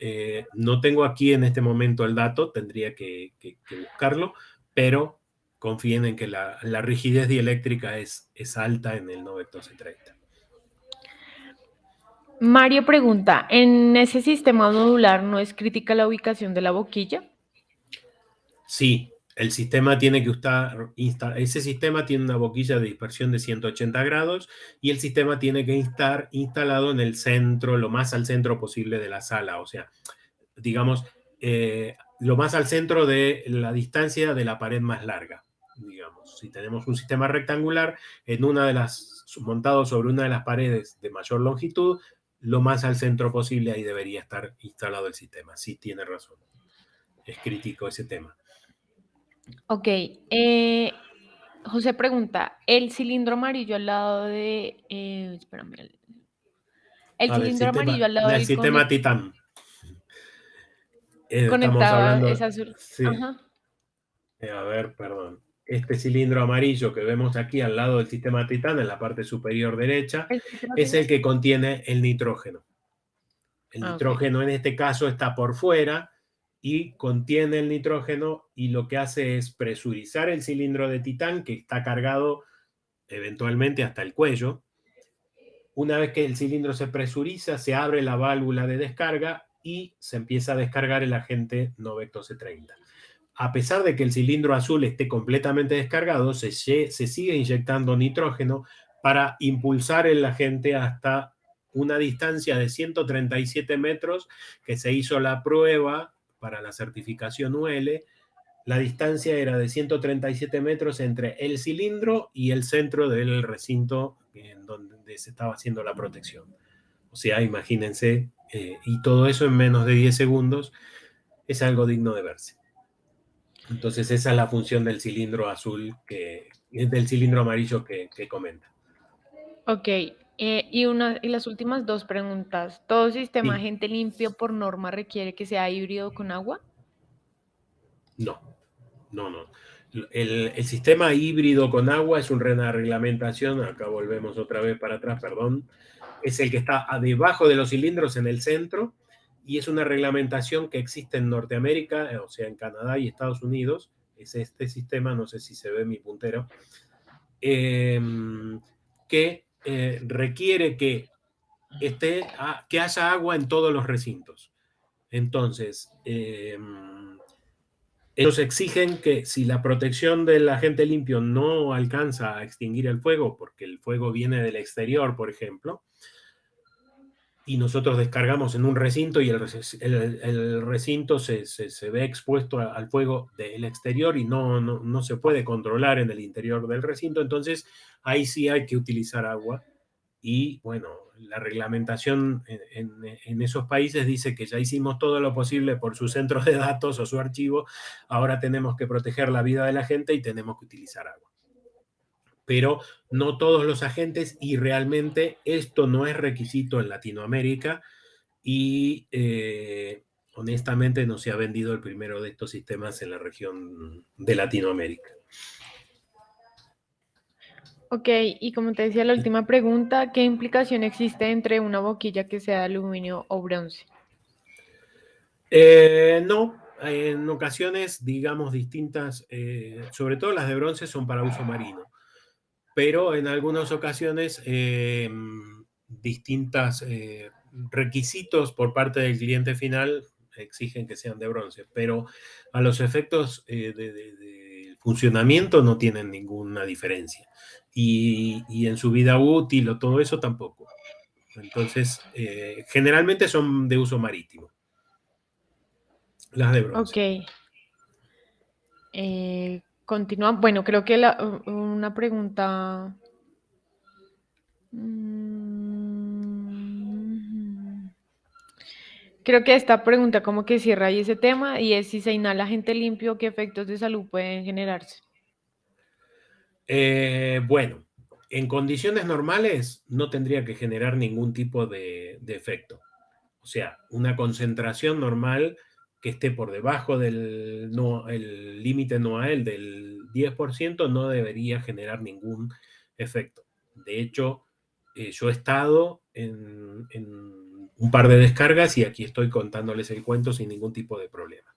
no tengo aquí en este momento el dato, tendría que buscarlo, pero confíen en que la rigidez dieléctrica es alta en el NOVEC 1230. Mario pregunta, ¿en ese sistema modular no es crítica la ubicación de la boquilla? Sí, el sistema tiene que estar, ese sistema tiene una boquilla de dispersión de 180 grados y el sistema tiene que estar instalado en el centro, lo más al centro posible de la sala, o sea, digamos, lo más al centro de la distancia de la pared más larga. Digamos, si tenemos un sistema rectangular, montado sobre una de las paredes de mayor longitud, lo más al centro posible, ahí debería estar instalado el sistema. Sí, tiene razón. Es crítico ese tema. Ok. José pregunta, ¿el cilindro amarillo al lado de... espérame. El cilindro amarillo al lado del del sistema Titan. Estamos conectado hablando, es azul. sí, Ajá. a ver, perdón. Este cilindro amarillo que vemos aquí al lado del sistema Titan, en la parte superior derecha, ¿El es nitrógeno? el que contiene el nitrógeno. El Ah, ok. nitrógeno en este caso está por fuera y contiene el nitrógeno y lo que hace es presurizar el cilindro de Titán que está cargado eventualmente hasta el cuello. Una vez que el cilindro se presuriza, se abre la válvula de descarga y se empieza a descargar el agente NOVEC 1230. A pesar de que el cilindro azul esté completamente descargado, se sigue inyectando nitrógeno para impulsar el agente hasta una distancia de 137 metros, que se hizo la prueba para la certificación UL. La distancia era de 137 metros entre el cilindro y el centro del recinto en donde se estaba haciendo la protección. O sea, imagínense, y todo eso en menos de 10 segundos, es algo digno de verse. Entonces esa es la función del cilindro azul, del cilindro amarillo que comenta. Ok. Y las últimas dos preguntas. ¿Todo sistema Sí, agente limpio por norma requiere que sea híbrido con agua? no, no. El sistema híbrido con agua es una reglamentación, acá volvemos otra vez para atrás, perdón, es el que está debajo de los cilindros en el centro y es una reglamentación que existe en Norteamérica, o sea, en Canadá y Estados Unidos. Es este sistema, no sé si se ve mi puntero, que requiere que haya agua en todos los recintos. Entonces, ellos exigen que si la protección del agente limpio no alcanza a extinguir el fuego, porque el fuego viene del exterior, por ejemplo, y nosotros descargamos en un recinto y el recinto se ve expuesto al fuego del exterior y no se puede controlar en el interior del recinto, entonces ahí sí hay que utilizar agua. Y bueno, la reglamentación en esos países dice que ya hicimos todo lo posible por sus centros de datos o su archivo, ahora tenemos que proteger la vida de la gente y tenemos que utilizar agua. Pero no todos los agentes, y realmente esto no es requisito en Latinoamérica, y honestamente no se ha vendido el primero de estos sistemas en la región de Latinoamérica. Ok, y como te decía la última pregunta, ¿qué implicación existe entre una boquilla que sea de aluminio o bronce? No, en ocasiones, digamos, distintas, sobre todo las de bronce son para uso marino, pero en algunas ocasiones distintas requisitos por parte del cliente final exigen que sean de bronce, pero a los efectos de funcionamiento no tienen ninguna diferencia. Y en su vida útil o todo eso tampoco. Entonces, generalmente son de uso marítimo, las de Ok, bronce. continúa. Bueno, creo que una pregunta. mm, Creo que esta pregunta como que cierra ahí ese tema y es si se inhala agente limpio, ¿qué efectos de salud pueden generarse? Bueno, en condiciones normales no tendría que generar ningún tipo de efecto. O sea, una concentración normal que esté por debajo del el límite NOAEL del 10% no debería generar ningún efecto. De hecho, yo he estado en un par de descargas y aquí estoy contándoles el cuento sin ningún tipo de problema.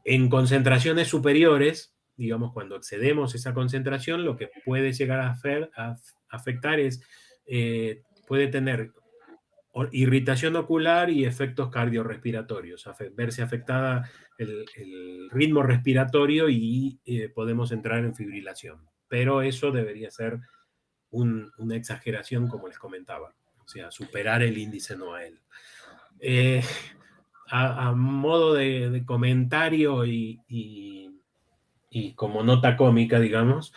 En concentraciones superiores, digamos, cuando excedemos esa concentración, lo que puede llegar a afectar es, puede tener irritación ocular y efectos cardiorrespiratorios, verse afectada el ritmo respiratorio y podemos entrar en fibrilación. Pero eso debería ser una exageración, como les comentaba, o sea, superar el índice Noael. A modo de comentario y como nota cómica, digamos,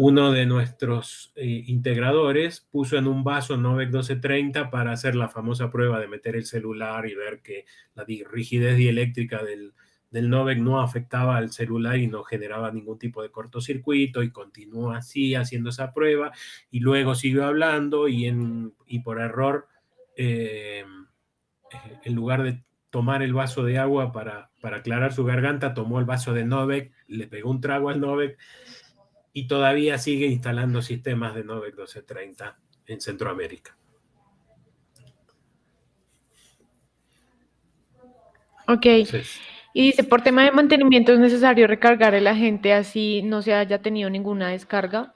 uno de nuestros integradores puso en un vaso Novec 1230 para hacer la famosa prueba de meter el celular y ver que la rigidez dieléctrica del Novec no afectaba al celular y no generaba ningún tipo de cortocircuito, y continuó así haciendo esa prueba, y luego siguió hablando y por error, en lugar de tomar el vaso de agua para aclarar su garganta, tomó el vaso de Novec, le pegó un trago al Novec y todavía sigue instalando sistemas de Novec 1230 en Centroamérica. Ok. Entonces, Y dice, por tema de mantenimiento es necesario recargar el agente así no se haya tenido ninguna descarga.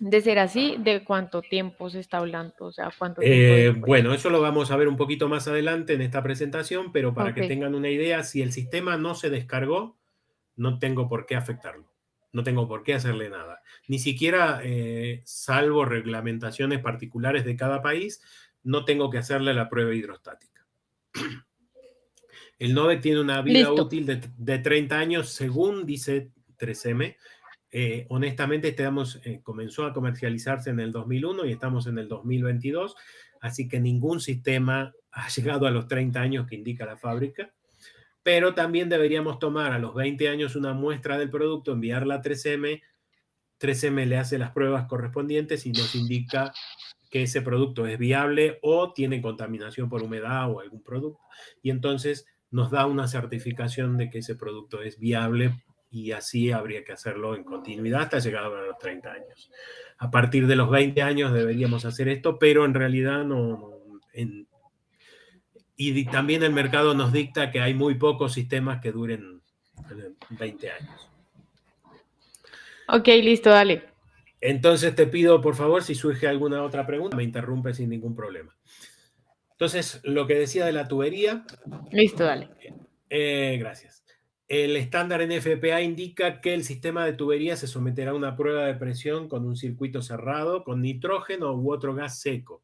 De ser así, ¿de cuánto tiempo se está hablando? O sea, ¿cuánto tiempo después? bueno, eso lo vamos a ver un poquito más adelante en esta presentación, pero para Ok, que tengan una idea, si el sistema no se descargó, no tengo por qué afectarlo. No tengo por qué hacerle nada. Ni siquiera, salvo reglamentaciones particulares de cada país, no tengo que hacerle la prueba hidrostática. El Novec tiene una vida listo. útil de 30 años, según dice 3M. Honestamente, comenzó a comercializarse en el 2001 y estamos en el 2022, así que ningún sistema ha llegado a los 30 años que indica la fábrica, pero también deberíamos tomar a los 20 años una muestra del producto, enviarla a 3M, 3M le hace las pruebas correspondientes y nos indica que ese producto es viable o tiene contaminación por humedad o algún producto, y entonces nos da una certificación de que ese producto es viable, y así habría que hacerlo en continuidad hasta llegar a los 30 años. A partir de los 20 años deberíamos hacer esto, pero en realidad no. Y también el mercado nos dicta que hay muy pocos sistemas que duren 20 años. Ok, listo, dale. Entonces te pido, por favor, si surge alguna otra pregunta, me interrumpe sin ningún problema. Entonces, lo que decía de la tubería. Listo, dale. Gracias. El estándar NFPA indica que el sistema de tubería se someterá a una prueba de presión con un circuito cerrado, con nitrógeno u otro gas seco.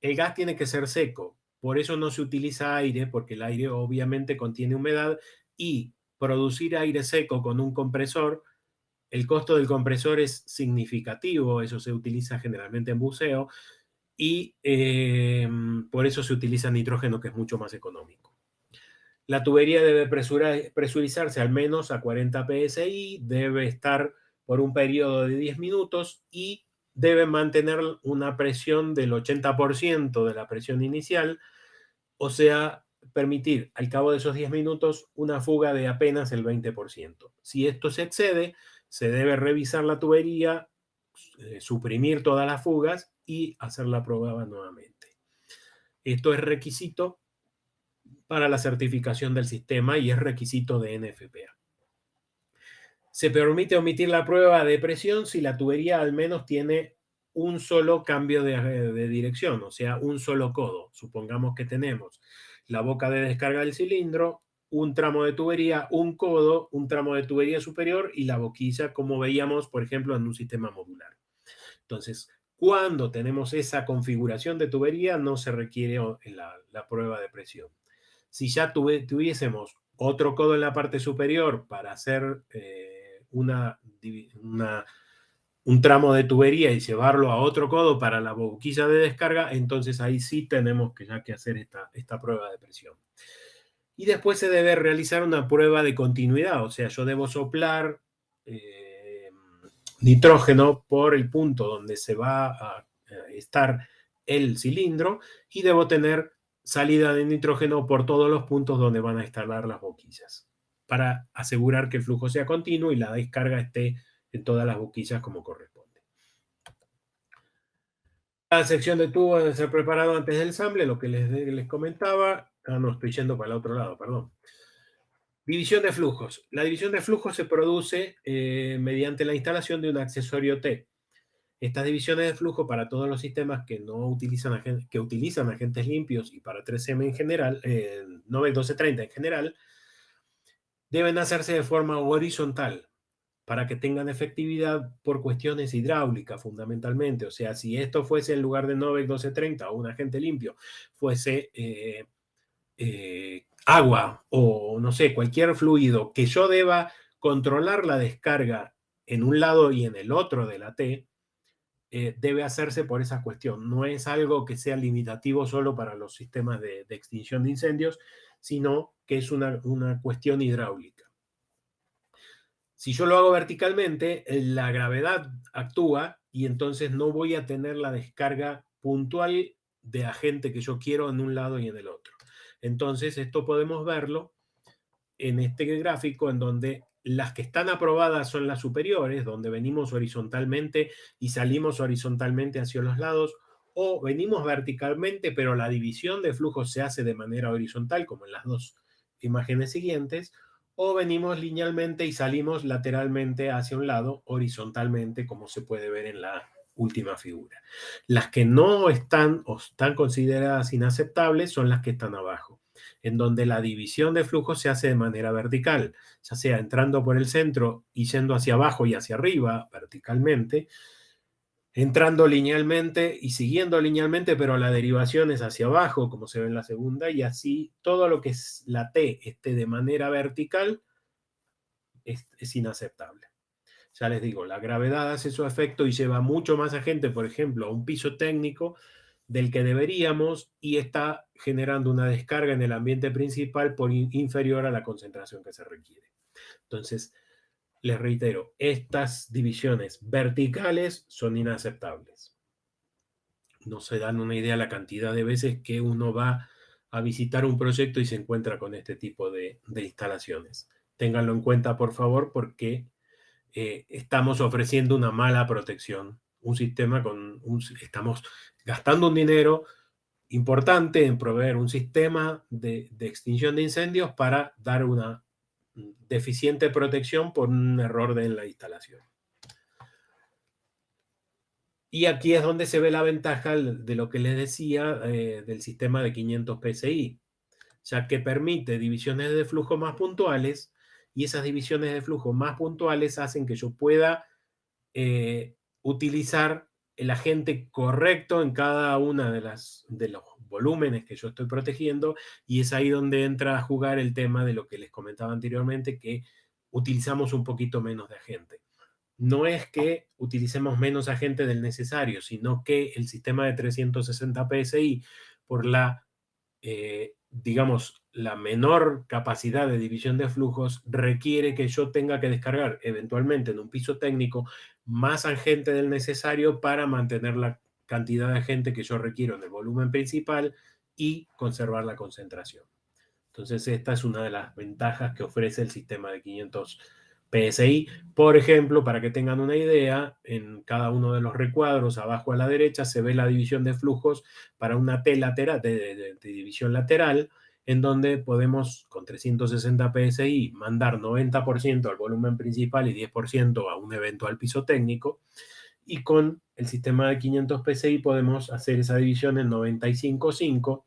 El gas tiene que ser seco, por eso no se utiliza aire, porque el aire obviamente contiene humedad, y producir aire seco con un compresor, el costo del compresor es significativo, eso se utiliza generalmente en buceo, y por eso se utiliza nitrógeno, que es mucho más económico. La tubería debe presurizarse al menos a 40 psi, debe estar por un periodo de 10 minutos y debe mantener una presión del 80% de la presión inicial, o sea, permitir al cabo de esos 10 minutos una fuga de apenas el 20%. Si esto se excede, se debe revisar la tubería, suprimir todas las fugas y hacer la prueba nuevamente. Esto es requisito para la certificación del sistema y es requisito de NFPA. Se permite omitir la prueba de presión si la tubería al menos tiene un solo cambio de dirección, o sea, un solo codo. Supongamos que tenemos la boca de descarga del cilindro, un tramo de tubería, un codo, un tramo de tubería superior y la boquilla, como veíamos, por ejemplo, en un sistema modular. Entonces, cuando tenemos esa configuración de tubería, no se requiere la prueba de presión. Si ya tuviésemos otro codo en la parte superior para hacer un tramo de tubería y llevarlo a otro codo para la boquilla de descarga, entonces ahí sí tenemos que hacer esta prueba de presión. Y después se debe realizar una prueba de continuidad, o sea, yo debo soplar nitrógeno por el punto donde se va a estar el cilindro, y debo tener salida de nitrógeno por todos los puntos donde van a instalar las boquillas, para asegurar que el flujo sea continuo y la descarga esté en todas las boquillas como corresponde. La sección de tubo debe ser preparado antes del ensamble, lo que les comentaba. No, estoy yendo para el otro lado, perdón. División de flujos. La división de flujos se produce mediante la instalación de un accesorio T. Estas divisiones de flujo para todos los sistemas que no utilizan que utilizan agentes limpios y para 3M en general, 91230 en general, deben hacerse de forma horizontal para que tengan efectividad por cuestiones hidráulicas fundamentalmente. O sea, si esto fuese en lugar de 91230 o un agente limpio, fuese agua o no sé, cualquier fluido que yo deba controlar la descarga en un lado y en el otro de la T, debe hacerse por esa cuestión. No es algo que sea limitativo solo para los sistemas de extinción de incendios, sino que es una cuestión hidráulica. Si yo lo hago verticalmente, la gravedad actúa y entonces no voy a tener la descarga puntual de agente que yo quiero en un lado y en el otro. Entonces, esto podemos verlo en este gráfico en donde las que están aprobadas son las superiores, donde venimos horizontalmente y salimos horizontalmente hacia los lados, o venimos verticalmente, pero la división de flujos se hace de manera horizontal, como en las dos imágenes siguientes, o venimos linealmente y salimos lateralmente hacia un lado, horizontalmente, como se puede ver en la última figura. Las que no están o están consideradas inaceptables son las que están abajo, en donde la división de flujo se hace de manera vertical, ya sea entrando por el centro y yendo hacia abajo y hacia arriba verticalmente, entrando linealmente y siguiendo linealmente, pero la derivación es hacia abajo, como se ve en la segunda, y así todo lo que es la T esté de manera vertical es inaceptable. Ya les digo, la gravedad hace su efecto y lleva mucho más a gente, por ejemplo, a un piso técnico del que deberíamos y está generando una descarga en el ambiente principal por inferior a la concentración que se requiere. Entonces, les reitero, estas divisiones verticales son inaceptables. No se dan una idea la cantidad de veces que uno va a visitar un proyecto y se encuentra con este tipo de instalaciones. Ténganlo en cuenta, por favor, porque estamos ofreciendo una mala protección. Un sistema estamos gastando un dinero importante en proveer un sistema de extinción de incendios para dar una deficiente protección por un error en la instalación. Y aquí es donde se ve la ventaja de lo que les decía del sistema de 500 PSI, ya que permite divisiones de flujo más puntuales y esas divisiones de flujo más puntuales hacen que yo pueda utilizar el agente correcto en cada una de los volúmenes que yo estoy protegiendo, y es ahí donde entra a jugar el tema de lo que les comentaba anteriormente, que utilizamos un poquito menos de agente. No es que utilicemos menos agente del necesario, sino que el sistema de 360 PSI, por la, digamos, la menor capacidad de división de flujos, requiere que yo tenga que descargar eventualmente en un piso técnico más agente del necesario para mantener la cantidad de agente que yo requiero en el volumen principal y conservar la concentración. Entonces, esta es una de las ventajas que ofrece el sistema de 500 PSI. Por ejemplo, para que tengan una idea, en cada uno de los recuadros, abajo a la derecha, se ve la división de flujos para una T lateral, de división lateral, en donde podemos, con 360 PSI, mandar 90% al volumen principal y 10% a un eventual piso técnico. Y con el sistema de 500 PSI podemos hacer esa división en 95-5.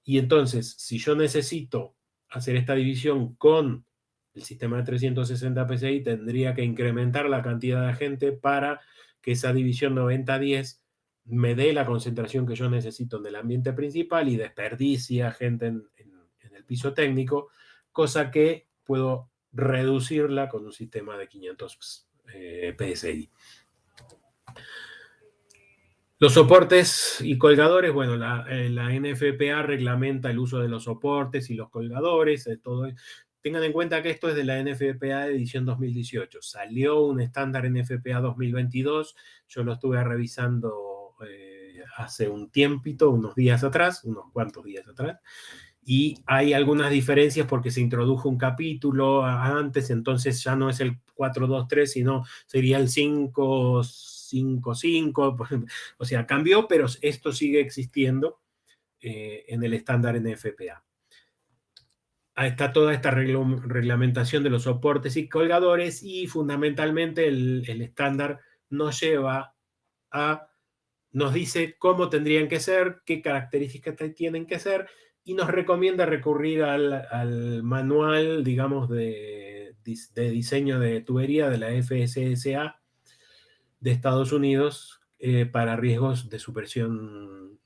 Y entonces, si yo necesito hacer esta división con el sistema de 360 PSI, tendría que incrementar la cantidad de agente para que esa división 90-10 me dé la concentración que yo necesito en el ambiente principal y desperdicie agente en el piso técnico, cosa que puedo reducirla con un sistema de 500 PSI. Los soportes y colgadores, bueno, la NFPA reglamenta el uso de los soportes y los colgadores, todo. Tengan en cuenta que esto es de la NFPA edición 2018. Salió un estándar NFPA 2022, yo lo estuve revisando hace un tiempito, unos días atrás, unos cuantos días atrás, y hay algunas diferencias porque se introdujo un capítulo antes, entonces ya no es el 423, sino sería el 555, o sea, cambió, pero esto sigue existiendo en el estándar NFPA. está toda esta reglamentación de los soportes y colgadores, y fundamentalmente el estándar nos lleva a, nos dice cómo tendrían que ser, qué características tienen que ser, y nos recomienda recurrir al manual, digamos, de diseño de tubería de la FSSA de Estados Unidos para riesgos de supresión,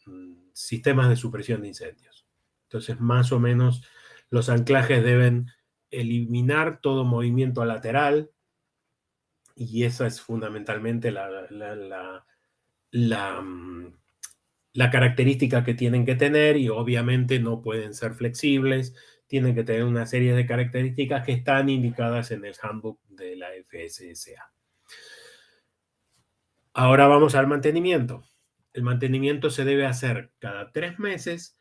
sistemas de supresión de incendios. Entonces, más o menos, los anclajes deben eliminar todo movimiento lateral, y esa es fundamentalmente la característica que tienen que tener, y obviamente no pueden ser flexibles, tienen que tener una serie de características que están indicadas en el handbook de la FSSA. Ahora vamos al mantenimiento. El mantenimiento se debe hacer cada 3 meses.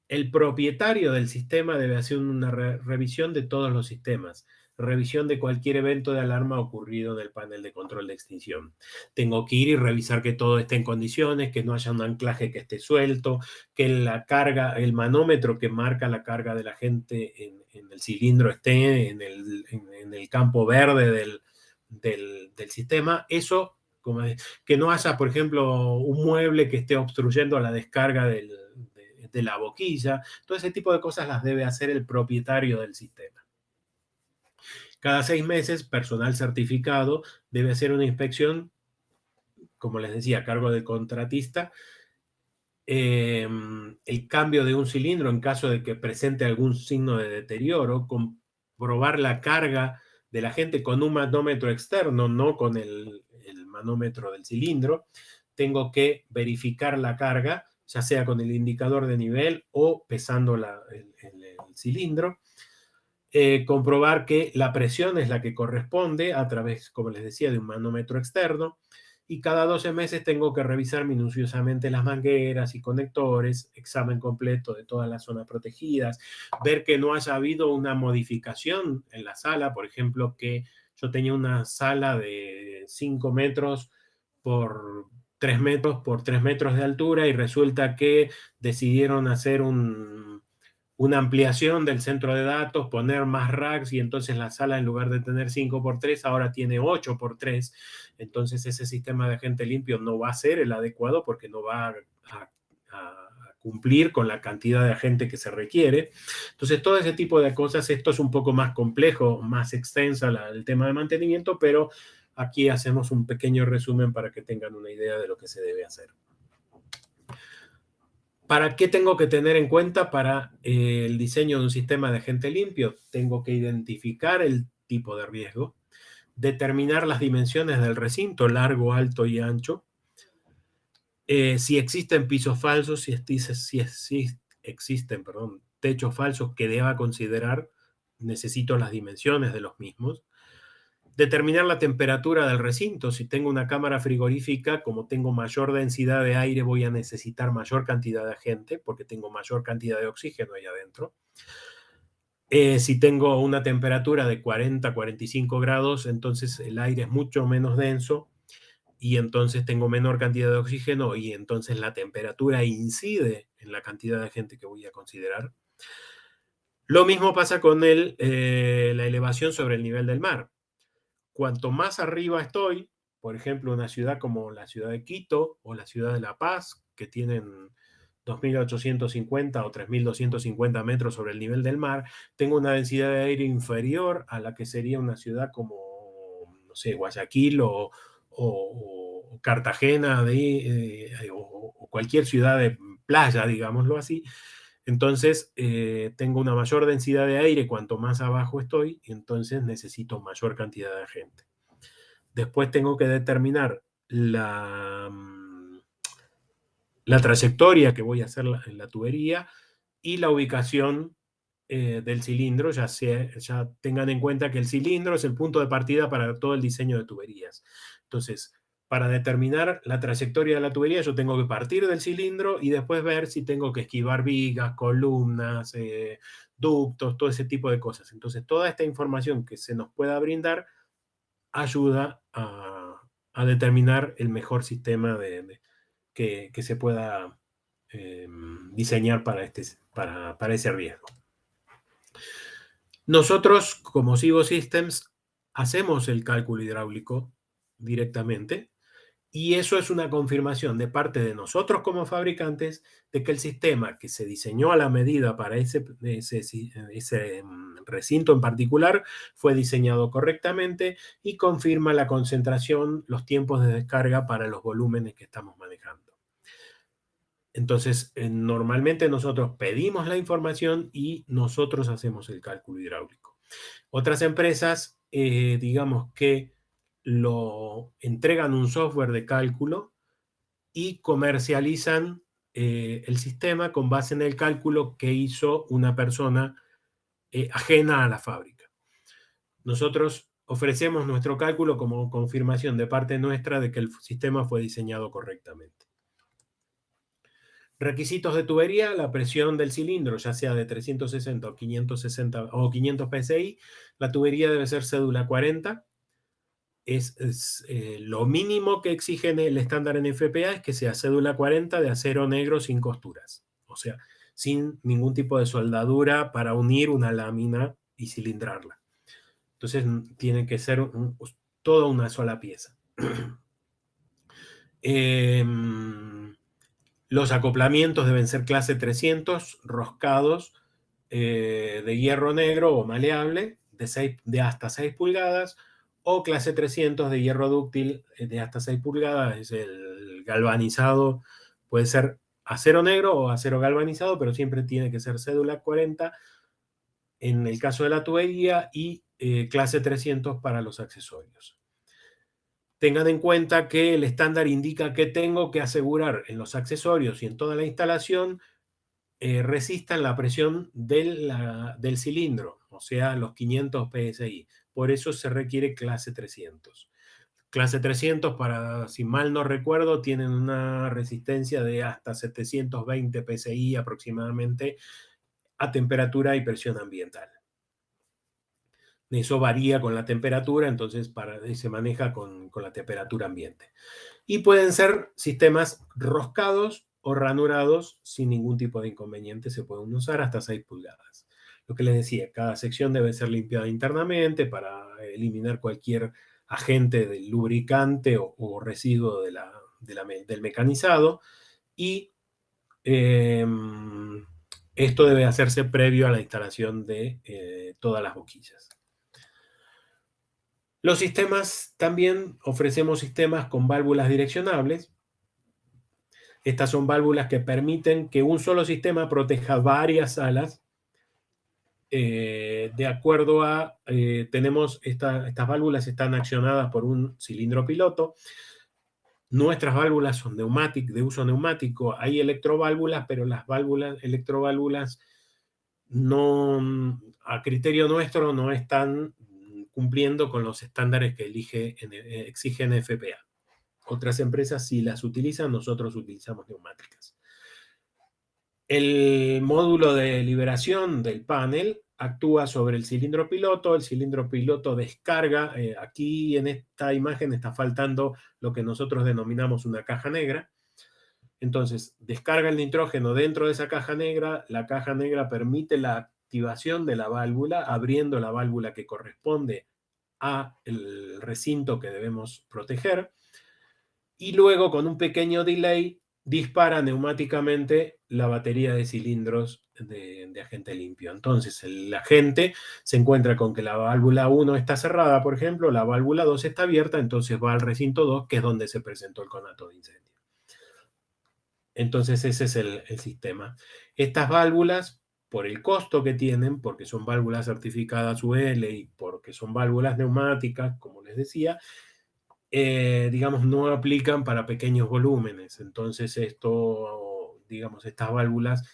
El propietario del sistema debe hacer una revisión de todos los sistemas, revisión de cualquier evento de alarma ocurrido en el panel de control de extinción. Tengo que ir y revisar que todo esté en condiciones, que no haya un anclaje que esté suelto, que la carga, el manómetro que marca la carga de la gente en el cilindro esté en el campo verde del sistema. Eso, que no haya, por ejemplo, un mueble que esté obstruyendo la descarga de la boquilla. Todo ese tipo de cosas las debe hacer el propietario del sistema. Cada 6 meses, personal certificado debe hacer una inspección, como les decía, a cargo del contratista. El cambio de un cilindro en caso de que presente algún signo de deterioro, comprobar la carga de la gente con un manómetro externo, no con el manómetro del cilindro. Tengo que verificar la carga, ya sea con el indicador de nivel o pesando el cilindro. Comprobar que la presión es la que corresponde a través, como les decía, de un manómetro externo. Y cada 12 meses tengo que revisar minuciosamente las mangueras y conectores, examen completo de todas las zonas protegidas, ver que no haya habido una modificación en la sala. Por ejemplo, que yo tenía una sala de 5 metros por 3 metros por 3 metros de altura, y resulta que decidieron hacer una ampliación del centro de datos, poner más racks, y entonces la sala, en lugar de tener 5x3, ahora tiene 8x3. Entonces ese sistema de agente limpio no va a ser el adecuado, porque no va a cumplir con la cantidad de agente que se requiere. Entonces todo ese tipo de cosas. Esto es un poco más complejo, más extensa el tema de mantenimiento, pero aquí hacemos un pequeño resumen para que tengan una idea de lo que se debe hacer. ¿Para qué tengo que tener en cuenta para el diseño de un sistema de agente limpio? Tengo que identificar el tipo de riesgo, determinar las dimensiones del recinto, largo, alto y ancho, si existen pisos falsos, si existen techos falsos que deba considerar, necesito las dimensiones de los mismos. Determinar la temperatura del recinto. Si tengo una cámara frigorífica, como tengo mayor densidad de aire, voy a necesitar mayor cantidad de agente, porque tengo mayor cantidad de oxígeno ahí adentro. Si tengo una temperatura de 40, 45 grados, entonces el aire es mucho menos denso, y entonces tengo menor cantidad de oxígeno, y entonces la temperatura incide en la cantidad de agente que voy a considerar. Lo mismo pasa con la elevación sobre el nivel del mar. Cuanto más arriba estoy, por ejemplo, una ciudad como la ciudad de Quito o la ciudad de La Paz, que tienen 2.850 o 3.250 metros sobre el nivel del mar, tengo una densidad de aire inferior a la que sería una ciudad como, no sé, Guayaquil o Cartagena o cualquier ciudad de playa, digámoslo así. Entonces, tengo una mayor densidad de aire cuanto más abajo estoy, y entonces necesito mayor cantidad de agente. Después tengo que determinar la trayectoria que voy a hacer en la tubería, y la ubicación del cilindro. Ya tengan en cuenta que el cilindro es el punto de partida para todo el diseño de tuberías. Entonces, para determinar la trayectoria de la tubería, yo tengo que partir del cilindro y después ver si tengo que esquivar vigas, columnas, ductos, todo ese tipo de cosas. Entonces, toda esta información que se nos pueda brindar ayuda a determinar el mejor sistema que se pueda diseñar para ese riesgo. Nosotros, como Sivo Systems, hacemos el cálculo hidráulico directamente y eso es una confirmación de parte de nosotros como fabricantes de que el sistema que se diseñó a la medida para ese recinto en particular fue diseñado correctamente y confirma la concentración, los tiempos de descarga para los volúmenes que estamos manejando. Entonces, normalmente nosotros pedimos la información y nosotros hacemos el cálculo hidráulico. Otras empresas, digamos que lo entregan un software de cálculo y comercializan el sistema con base en el cálculo que hizo una persona ajena a la fábrica. Nosotros ofrecemos nuestro cálculo como confirmación de parte nuestra de que el sistema fue diseñado correctamente. Requisitos de tubería: la presión del cilindro, ya sea de 360 o 560 o 500 psi, la tubería debe ser cédula 40. Lo mínimo que exigen el estándar en FPA es que sea cédula 40 de acero negro sin costuras, o sea, sin ningún tipo de soldadura para unir una lámina y cilindrarla. Entonces tiene que ser toda una sola pieza. Los acoplamientos deben ser clase 300, roscados, de hierro negro o maleable, de hasta 6 pulgadas, o clase 300 de hierro dúctil de hasta 6 pulgadas, es el galvanizado, puede ser acero negro o acero galvanizado, pero siempre tiene que ser cédula 40 en el caso de la tubería y clase 300 para los accesorios. Tengan en cuenta que el estándar indica que tengo que asegurar en los accesorios y en toda la instalación resistan la presión del cilindro, o sea, los 500 psi. Por eso se requiere clase 300. Clase 300, si mal no recuerdo, tienen una resistencia de hasta 720 psi aproximadamente a temperatura y presión ambiental. Eso varía con la temperatura, entonces se maneja con la temperatura ambiente. Y pueden ser sistemas roscados o ranurados sin ningún tipo de inconveniente, se pueden usar hasta 6 pulgadas. Lo que les decía, cada sección debe ser limpiada internamente para eliminar cualquier agente del lubricante o residuo del mecanizado, y esto debe hacerse previo a la instalación de todas las boquillas. Los sistemas, también ofrecemos sistemas con válvulas direccionables. Estas son válvulas que permiten que un solo sistema proteja varias salas. De acuerdo a, tenemos estas válvulas están accionadas por un cilindro piloto. Nuestras válvulas son de uso neumático. Hay electroválvulas, pero las electroválvulas no, a criterio nuestro, no están cumpliendo con los estándares que exigen FPA. Otras empresas sí las utilizan, nosotros utilizamos neumáticas. El módulo de liberación del panel actúa sobre el cilindro piloto descarga, aquí en esta imagen está faltando lo que nosotros denominamos una caja negra. Entonces, descarga el nitrógeno dentro de esa caja negra, la caja negra permite la activación de la válvula, abriendo la válvula que corresponde al recinto que debemos proteger, y luego con un pequeño delay dispara neumáticamente la batería de cilindros de agente limpio. Entonces el agente se encuentra con que la válvula 1 está cerrada, por ejemplo, la válvula 2 está abierta, entonces va al recinto 2, que es donde se presentó el conato de incendio. Entonces ese es el sistema. Estas válvulas, por el costo que tienen, porque son válvulas certificadas UL y porque son válvulas neumáticas, como les decía, digamos, no aplican para pequeños volúmenes. Entonces digamos, estas válvulas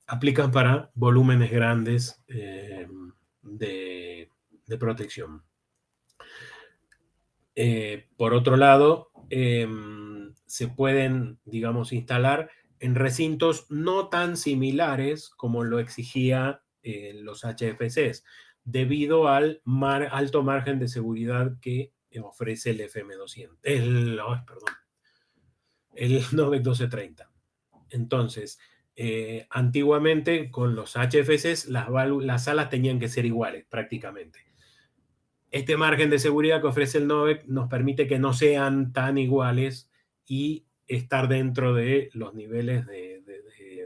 aplican para volúmenes grandes de protección. Por otro lado, se pueden, digamos, instalar en recintos no tan similares como lo exigía los HFCs, debido al alto margen de seguridad que ofrece el FM200, el Novec 1230. Entonces, Antiguamente con los HFCs las alas tenían que ser iguales prácticamente. Este margen de seguridad que ofrece el NOVEC nos permite que no sean tan iguales y estar dentro de los niveles de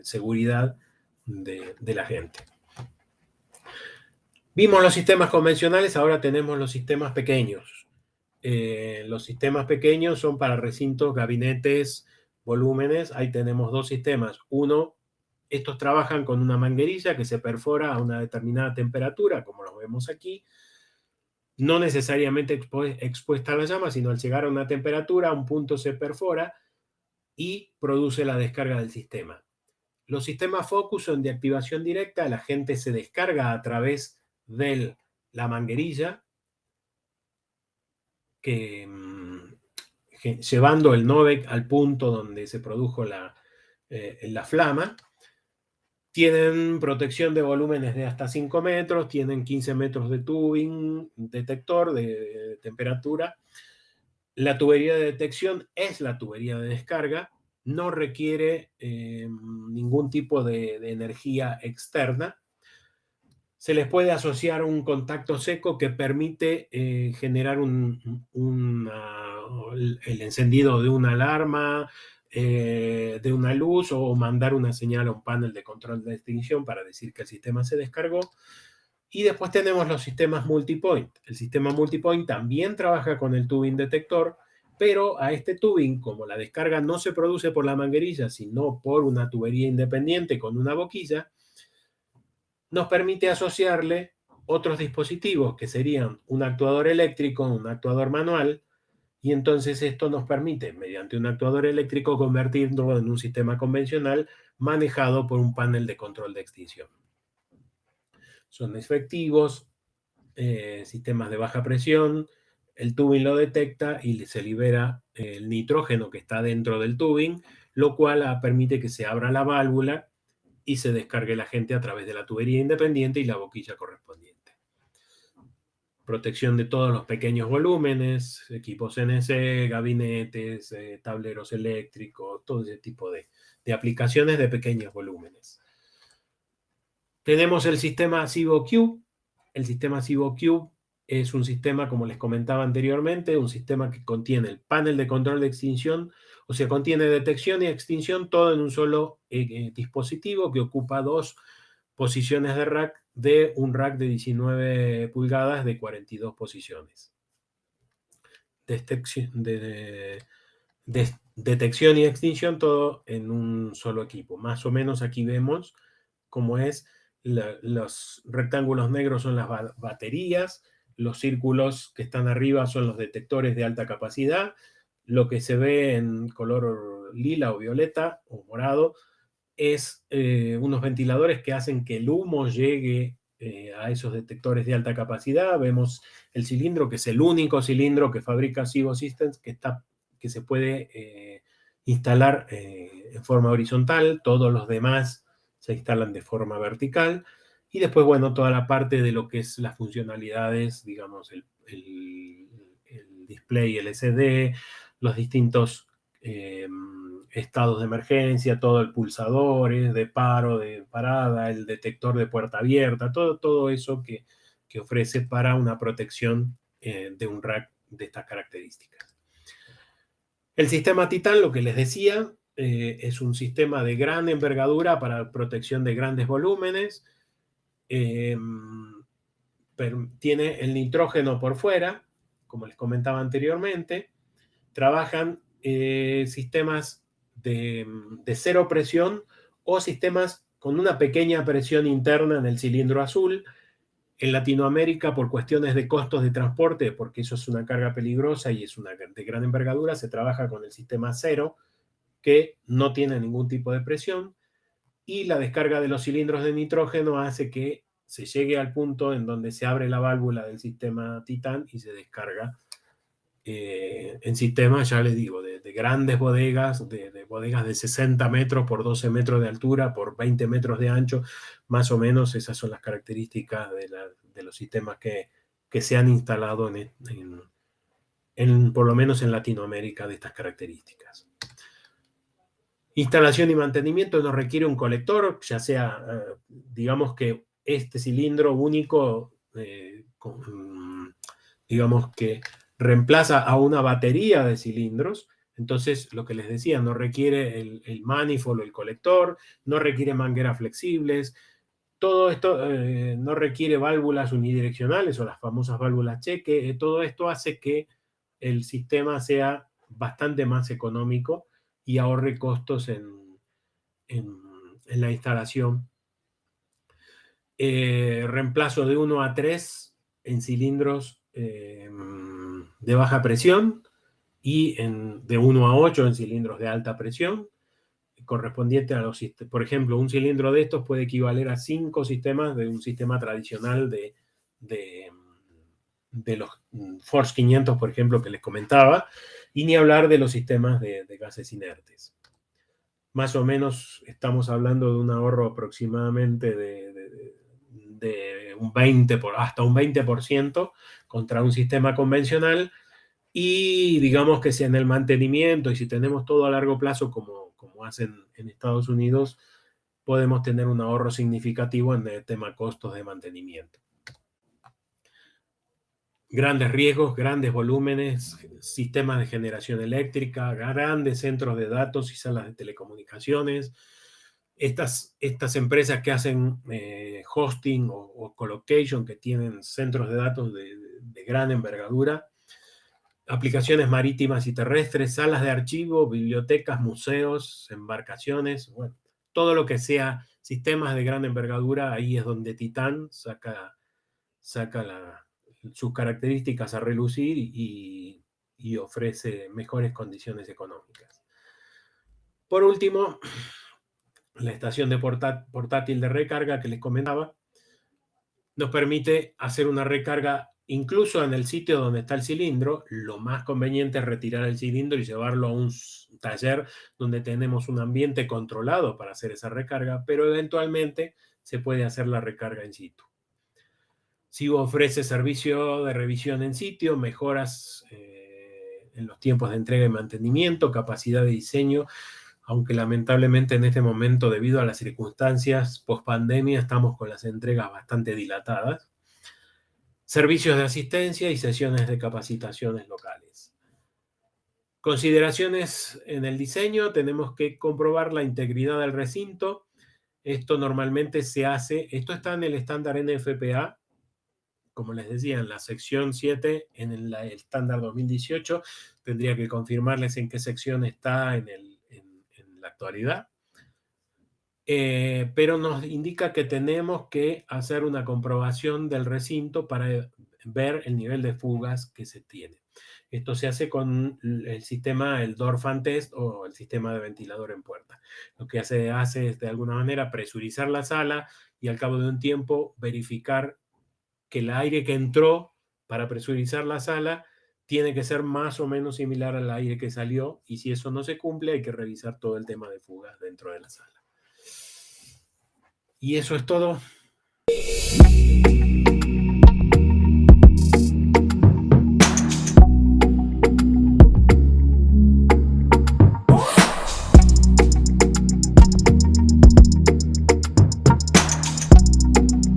seguridad de la gente. Vimos los sistemas convencionales, ahora tenemos los sistemas pequeños. Los sistemas pequeños son para recintos, gabinetes, volúmenes. Ahí tenemos dos sistemas. Uno, estos trabajan con una manguerilla que se perfora a una determinada temperatura, como lo vemos aquí. No necesariamente expuesta a la llama, sino al llegar a una temperatura, un punto se perfora y produce la descarga del sistema. Los sistemas Focus son de activación directa, la gente se descarga a través de la manguerilla, llevando el NOVEC al punto donde se produjo la flama. Tienen protección de volúmenes de hasta 5 metros, tienen 15 metros de tubing, detector de temperatura. La tubería de detección es la tubería de descarga, no requiere ningún tipo de energía externa. Se les puede asociar un contacto seco que permite generar el encendido de una alarma, de una luz, o mandar una señal a un panel de control de extinción para decir que el sistema se descargó. Y después tenemos los sistemas multipoint. El sistema multipoint también trabaja con el tubing detector, pero a este tubing, como la descarga no se produce por la manguerilla, sino por una tubería independiente con una boquilla, nos permite asociarle otros dispositivos que serían un actuador eléctrico, un actuador manual, y entonces esto nos permite, mediante un actuador eléctrico, convertirlo en un sistema convencional manejado por un panel de control de extinción. Son efectivos, sistemas de baja presión, el tubing lo detecta y se libera el nitrógeno que está dentro del tubing, lo cual permite que se abra la válvula y se descargue la gente a través de la tubería independiente y la boquilla correspondiente. Protección de todos los pequeños volúmenes, equipos CNC, gabinetes, tableros eléctricos, todo ese tipo de aplicaciones de pequeños volúmenes. Tenemos el sistema CivoCube. El sistema CivoCube es un sistema, como les comentaba anteriormente, un sistema que contiene el panel de control de extinción, o sea, contiene detección y extinción todo en un solo dispositivo que ocupa dos posiciones de rack, de un rack de 19 pulgadas de 42 posiciones. Detección y extinción todo en un solo equipo. Más o menos aquí vemos cómo es. Los rectángulos negros son las baterías, los círculos que están arriba son los detectores de alta capacidad, lo que se ve en color lila o violeta o morado es unos ventiladores que hacen que el humo llegue a esos detectores de alta capacidad. Vemos el cilindro, que es el único cilindro que fabrica Civo Systems, que se puede instalar en forma horizontal. Todos los demás se instalan de forma vertical. Y después, bueno, toda la parte de lo que es las funcionalidades, digamos, el display LCD, los distintos estados de emergencia, todo el pulsadores de paro, de parada, el detector de puerta abierta, todo eso que ofrece para una protección de un rack de estas características. El sistema Titan, lo que les decía, es un sistema de gran envergadura para protección de grandes volúmenes. Tiene el nitrógeno por fuera, como les comentaba anteriormente. Trabajan sistemas de cero presión o sistemas con una pequeña presión interna en el cilindro azul. En Latinoamérica, por cuestiones de costos de transporte, porque eso es una carga peligrosa y es de gran envergadura, se trabaja con el sistema cero, que no tiene ningún tipo de presión, y la descarga de los cilindros de nitrógeno hace que se llegue al punto en donde se abre la válvula del sistema Titan y se descarga en sistemas, ya les digo, de grandes bodegas, de bodegas de 60 metros por 12 metros de altura, por 20 metros de ancho, más o menos esas son las características de los sistemas que se han instalado por lo menos en Latinoamérica, de estas características. Instalación y mantenimiento no requiere un colector, ya sea, digamos que este cilindro único, digamos que reemplaza a una batería de cilindros. Entonces, lo que les decía, no requiere el manifold o el colector, no requiere mangueras flexibles. Todo esto no requiere válvulas unidireccionales o las famosas válvulas cheque. Todo esto hace que el sistema sea bastante más económico y ahorre costos en la instalación. Reemplazo de 1 a 3 en cilindros de baja presión y de 1 a 8 en cilindros de alta presión, correspondiente a los sistemas. Por ejemplo, un cilindro de estos puede equivaler a 5 sistemas de un sistema tradicional de los Force 500, por ejemplo, que les comentaba, y ni hablar de los sistemas de gases inertes. Más o menos estamos hablando de un ahorro aproximadamente de un 20 hasta un 20% contra un sistema convencional, y digamos que si en el mantenimiento y si tenemos todo a largo plazo como hacen en Estados Unidos, podemos tener un ahorro significativo en el tema costos de mantenimiento. Grandes riesgos, grandes volúmenes, sistemas de generación eléctrica, grandes centros de datos y salas de telecomunicaciones. Estas empresas que hacen hosting o colocation, que tienen centros de datos de gran envergadura, aplicaciones marítimas y terrestres, salas de archivo, bibliotecas, museos, embarcaciones, bueno, todo lo que sea sistemas de gran envergadura, ahí es donde Titan saca sus características a relucir y ofrece mejores condiciones económicas. Por último, la estación de portátil de recarga que les comentaba nos permite hacer una recarga incluso en el sitio donde está el cilindro. Lo más conveniente es retirar el cilindro y llevarlo a un taller donde tenemos un ambiente controlado para hacer esa recarga, pero eventualmente se puede hacer la recarga en situ. Si ofrece servicio de revisión en sitio, mejoras en los tiempos de entrega y mantenimiento, capacidad de diseño, aunque lamentablemente en este momento, debido a las circunstancias post-pandemia, estamos con las entregas bastante dilatadas. Servicios de asistencia y sesiones de capacitaciones locales. Consideraciones en el diseño: tenemos que comprobar la integridad del recinto. Esto normalmente se hace, esto está en el estándar NFPA, como les decía, en la sección 7, en el estándar 2018, tendría que confirmarles en qué sección está en la actualidad. Pero nos indica que tenemos que hacer una comprobación del recinto para ver el nivel de fugas que se tiene. Esto se hace con el sistema, el door fan test o el sistema de ventilador en puerta. Lo que se hace es de alguna manera presurizar la sala y al cabo de un tiempo verificar que el aire que entró para presurizar la sala tiene que ser más o menos similar al aire que salió, y si eso no se cumple hay que revisar todo el tema de fugas dentro de la sala. Y eso es todo.